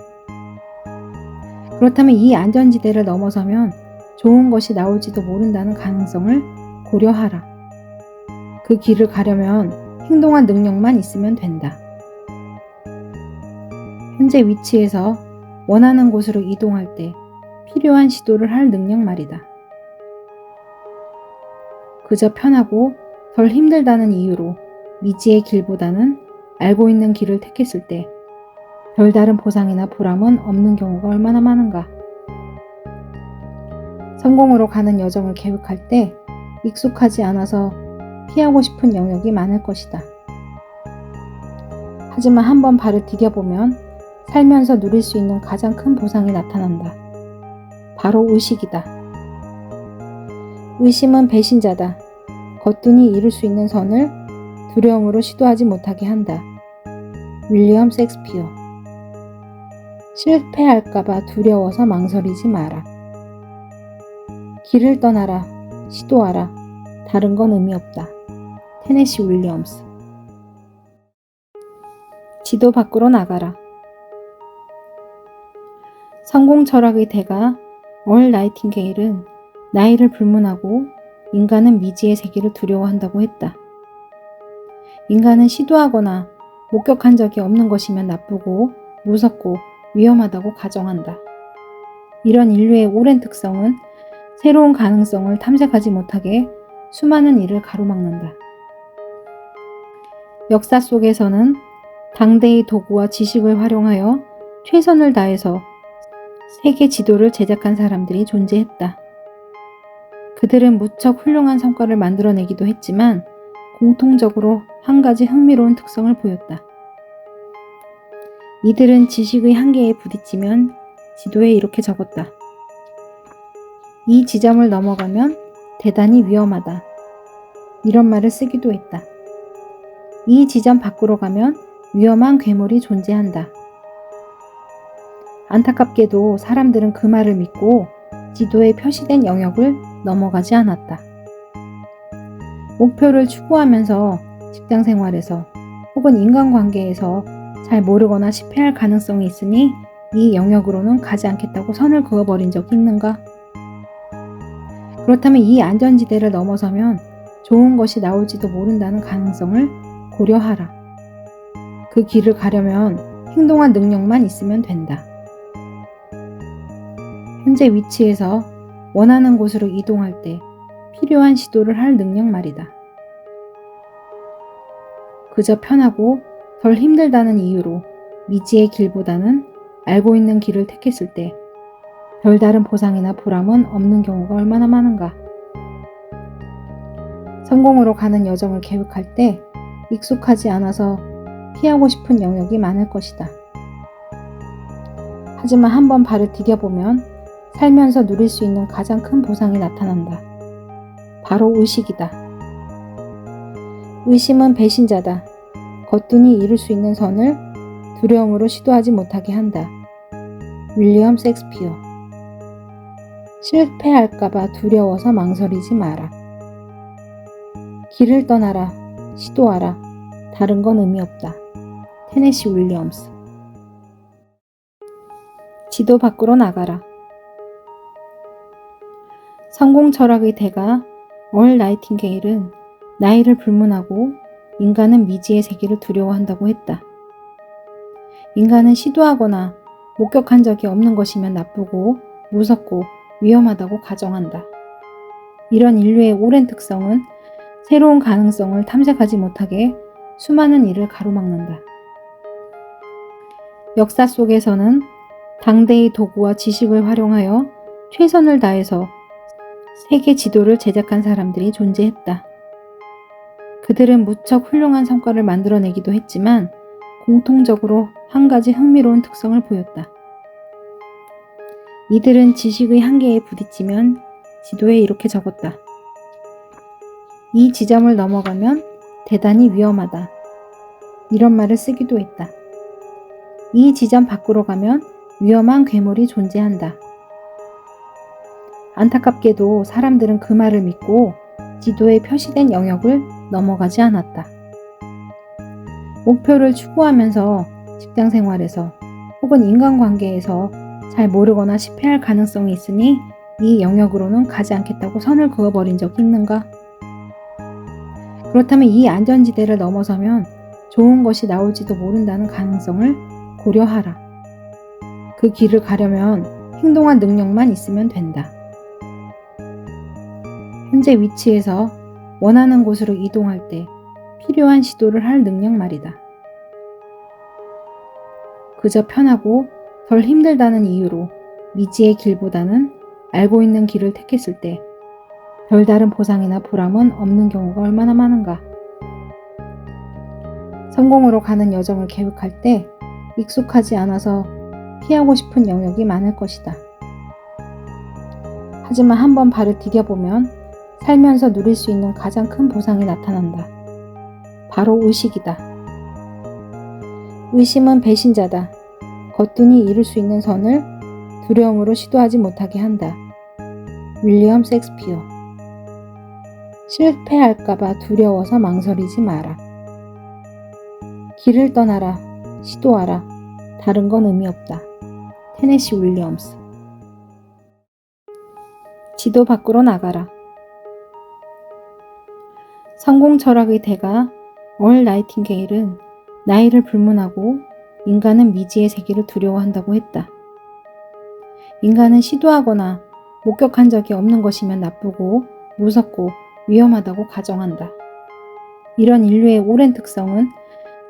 그렇다면 이 안전지대를 넘어서면 좋은 것이 나올지도 모른다는 가능성을 고려하라. 그 길을 가려면 행동할 능력만 있으면 된다. 현재 위치에서 원하는 곳으로 이동할 때 필요한 시도를 할 능력 말이다. 그저 편하고 덜 힘들다는 이유로 미지의 길보다는 알고 있는 길을 택했을 때 별다른 보상이나 보람은 없는 경우가 얼마나 많은가. 성공으로 가는 여정을 계획할 때 익숙하지 않아서 피하고 싶은 영역이 많을 것이다. 하지만 한번 발을 디뎌보면 살면서 누릴 수 있는 가장 큰 보상이 나타난다. 바로 의식이다. 의심은 배신자다. 거뜬히 이룰 수 있는 선을 두려움으로 시도하지 못하게 한다. 윌리엄 셰익스피어. 실패할까봐 두려워서 망설이지 마라. 길을 떠나라. 시도하라. 다른 건 의미 없다. 테네시 윌리엄스. 지도 밖으로 나가라. 성공 철학의 대가 얼 나이팅게일은 나이를 불문하고 인간은 미지의 세계를 두려워한다고 했다. 인간은 시도하거나 목격한 적이 없는 것이면 나쁘고 무섭고 위험하다고 가정한다. 이런 인류의 오랜 특성은 새로운 가능성을 탐색하지 못하게 수많은 일을 가로막는다. 역사 속에서는 당대의 도구와 지식을 활용하여 최선을 다해서 세계 지도를 제작한 사람들이 존재했다. 그들은 무척 훌륭한 성과를 만들어내기도 했지만 공통적으로 한 가지 흥미로운 특성을 보였다. 이들은 지식의 한계에 부딪히면 지도에 이렇게 적었다. 이 지점을 넘어가면 대단히 위험하다. 이런 말을 쓰기도 했다. 이 지점 밖으로 가면 위험한 괴물이 존재한다. 안타깝게도 사람들은 그 말을 믿고 지도에 표시된 영역을 넘어가지 않았다. 목표를 추구하면서 직장 생활에서 혹은 인간관계에서 잘 모르거나 실패할 가능성이 있으니 이 영역으로는 가지 않겠다고 선을 그어버린 적이 있는가? 그렇다면 이 안전지대를 넘어서면 좋은 것이 나올지도 모른다는 가능성을 고려하라. 그 길을 가려면 행동할 능력만 있으면 된다. 현재 위치에서 원하는 곳으로 이동할 때 필요한 시도를 할 능력 말이다. 그저 편하고 덜 힘들다는 이유로 미지의 길보다는 알고 있는 길을 택했을 때 별다른 보상이나 보람은 없는 경우가 얼마나 많은가. 성공으로 가는 여정을 계획할 때 익숙하지 않아서 피하고 싶은 영역이 많을 것이다. 하지만 한번 발을 디뎌보면 살면서 누릴 수 있는 가장 큰 보상이 나타난다. 바로 의식이다. 의심은 배신자다. 거뜬히 이룰 수 있는 선을 두려움으로 시도하지 못하게 한다. 윌리엄 셰익스피어. 실패할까봐 두려워서 망설이지 마라. 길을 떠나라. 시도하라. 다른 건 의미 없다. 테네시 윌리엄스. 지도 밖으로 나가라. 성공 철학의 대가 얼 나이팅게일은 나이를 불문하고 인간은 미지의 세계를 두려워한다고 했다. 인간은 시도하거나 목격한 적이 없는 것이면 나쁘고 무섭고 위험하다고 가정한다. 이런 인류의 오랜 특성은 새로운 가능성을 탐색하지 못하게 수많은 일을 가로막는다. 역사 속에서는 당대의 도구와 지식을 활용하여 최선을 다해서 세계 지도를 제작한 사람들이 존재했다. 그들은 무척 훌륭한 성과를 만들어내기도 했지만 공통적으로 한 가지 흥미로운 특성을 보였다. 이들은 지식의 한계에 부딪히면 지도에 이렇게 적었다. 이 지점을 넘어가면 대단히 위험하다. 이런 말을 쓰기도 했다. 이 지점 밖으로 가면 위험한 괴물이 존재한다. 안타깝게도 사람들은 그 말을 믿고 지도에 표시된 영역을 넘어가지 않았다. 목표를 추구하면서 직장 생활에서 혹은 인간관계에서 잘 모르거나 실패할 가능성이 있으니 이 영역으로는 가지 않겠다고 선을 그어버린 적이 있는가? 그렇다면 이 안전지대를 넘어서면 좋은 것이 나올지도 모른다는 가능성을 고려하라. 그 길을 가려면 행동할 능력만 있으면 된다. 현재 위치에서 원하는 곳으로 이동할 때 필요한 시도를 할 능력 말이다. 그저 편하고 덜 힘들다는 이유로 미지의 길보다는 알고 있는 길을 택했을 때 별다른 보상이나 보람은 없는 경우가 얼마나 많은가. 성공으로 가는 여정을 계획할 때 익숙하지 않아서 피하고 싶은 영역이 많을 것이다. 하지만 한번 발을 디뎌보면 살면서 누릴 수 있는 가장 큰 보상이 나타난다. 바로 의식이다. 의심은 배신자다. 거뜬히 이룰 수 있는 선을 두려움으로 시도하지 못하게 한다. 윌리엄 셰익스피어. 실패할까봐 두려워서 망설이지 마라. 길을 떠나라. 시도하라. 다른 건 의미 없다. 테네시 윌리엄스. 지도 밖으로 나가라. 성공 철학의 대가 얼 나이팅게일은 나이를 불문하고 인간은 미지의 세계를 두려워한다고 했다. 인간은 시도하거나 목격한 적이 없는 것이면 나쁘고 무섭고 위험하다고 가정한다. 이런 인류의 오랜 특성은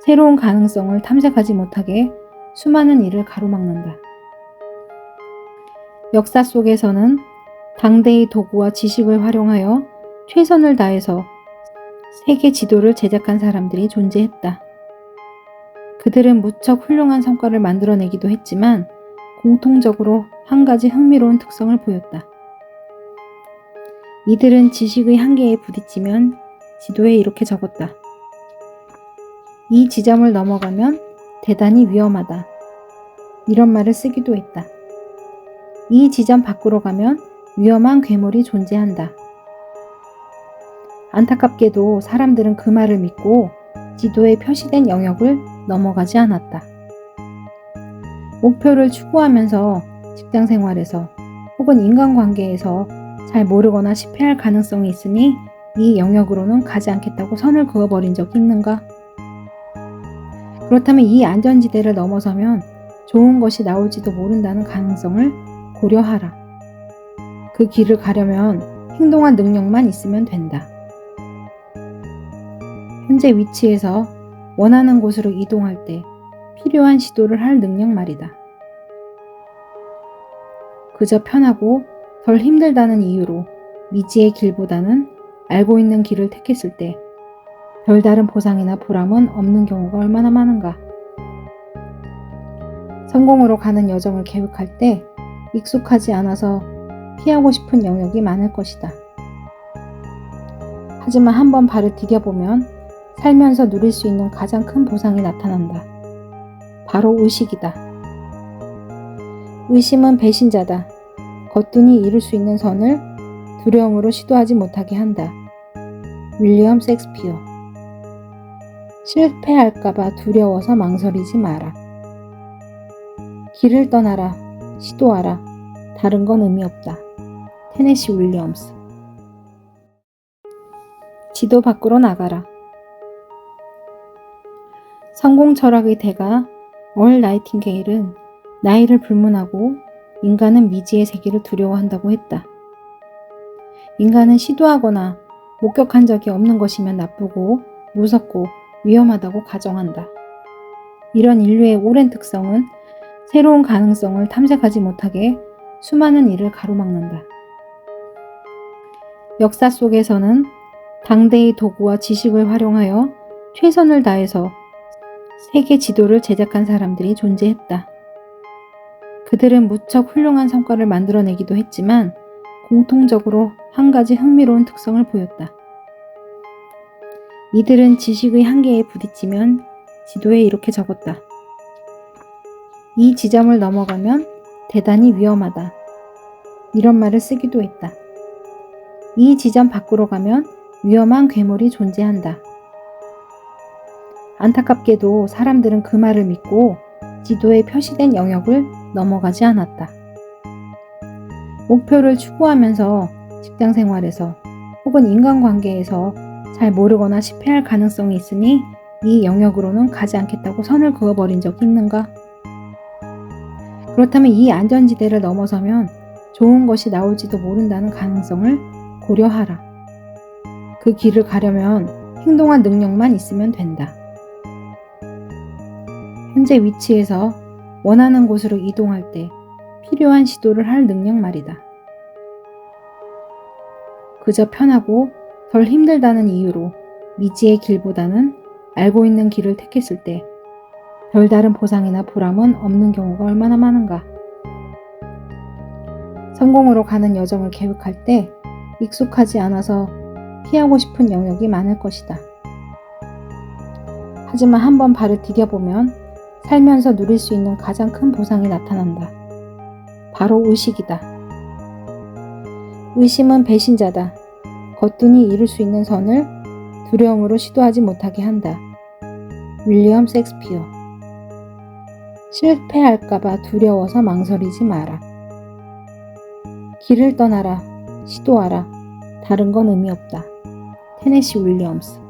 새로운 가능성을 탐색하지 못하게 수많은 일을 가로막는다. 역사 속에서는 당대의 도구와 지식을 활용하여 최선을 다해서 세계 지도를 제작한 사람들이 존재했다. 그들은 무척 훌륭한 성과를 만들어내기도 했지만 공통적으로 한 가지 흥미로운 특성을 보였다. 이들은 지식의 한계에 부딪히면 지도에 이렇게 적었다. 이 지점을 넘어가면 대단히 위험하다. 이런 말을 쓰기도 했다. 이 지점 밖으로 가면 위험한 괴물이 존재한다. 안타깝게도 사람들은 그 말을 믿고 지도에 표시된 영역을 넘어가지 않았다. 목표를 추구하면서 직장 생활에서 혹은 인간관계에서 잘 모르거나 실패할 가능성이 있으니 이 영역으로는 가지 않겠다고 선을 그어버린 적이 있는가? 그렇다면 이 안전지대를 넘어서면 좋은 것이 나올지도 모른다는 가능성을 고려하라. 그 길을 가려면 행동할 능력만 있으면 된다. 현재 위치에서 원하는 곳으로 이동할 때 필요한 시도를 할 능력 말이다. 그저 편하고 덜 힘들다는 이유로 미지의 길보다는 알고 있는 길을 택했을 때 별다른 보상이나 보람은 없는 경우가 얼마나 많은가. 성공으로 가는 여정을 계획할 때 익숙하지 않아서 피하고 싶은 영역이 많을 것이다. 하지만 한번 발을 디뎌보면 살면서 누릴 수 있는 가장 큰 보상이 나타난다. 바로 의식이다. 의심은 배신자다. 거뜬히 이룰 수 있는 선을 두려움으로 시도하지 못하게 한다. 윌리엄 셰익스피어. 실패할까봐 두려워서 망설이지 마라. 길을 떠나라. 시도하라. 다른 건 의미 없다. 테네시 윌리엄스. 지도 밖으로 나가라. 성공 철학의 대가 얼 나이팅게일은 나이를 불문하고 인간은 미지의 세계를 두려워한다고 했다. 인간은 시도하거나 목격한 적이 없는 것이면 나쁘고 무섭고 위험하다고 가정한다. 이런 인류의 오랜 특성은 새로운 가능성을 탐색하지 못하게 수많은 일을 가로막는다. 역사 속에서는 당대의 도구와 지식을 활용하여 최선을 다해서 세계 지도를 제작한 사람들이 존재했다. 그들은 무척 훌륭한 성과를 만들어내기도 했지만 공통적으로 한 가지 흥미로운 특성을 보였다. 이들은 지식의 한계에 부딪히면 지도에 이렇게 적었다. 이 지점을 넘어가면 대단히 위험하다. 이런 말을 쓰기도 했다. 이 지점 밖으로 가면 위험한 괴물이 존재한다. 안타깝게도 사람들은 그 말을 믿고 지도에 표시된 영역을 넘어가지 않았다. 목표를 추구하면서 직장 생활에서 혹은 인간관계에서 잘 모르거나 실패할 가능성이 있으니 이 영역으로는 가지 않겠다고 선을 그어버린 적이 있는가? 그렇다면 이 안전지대를 넘어서면 좋은 것이 나올지도 모른다는 가능성을 고려하라. 그 길을 가려면 행동할 능력만 있으면 된다. 현재 위치에서 원하는 곳으로 이동할 때 필요한 시도를 할 능력 말이다. 그저 편하고 덜 힘들다는 이유로 미지의 길보다는 알고 있는 길을 택했을 때 별다른 보상이나 보람은 없는 경우가 얼마나 많은가. 성공으로 가는 여정을 계획할 때 익숙하지 않아서 피하고 싶은 영역이 많을 것이다. 하지만 한번 발을 디뎌보면 살면서 누릴 수 있는 가장 큰 보상이 나타난다. 바로 의식이다. 의심은 배신자다. 거뜬히 이룰 수 있는 선을 두려움으로 시도하지 못하게 한다. 윌리엄 셰익스피어. 실패할까봐 두려워서 망설이지 마라. 길을 떠나라. 시도하라. 다른 건 의미 없다. 테네시 윌리엄스.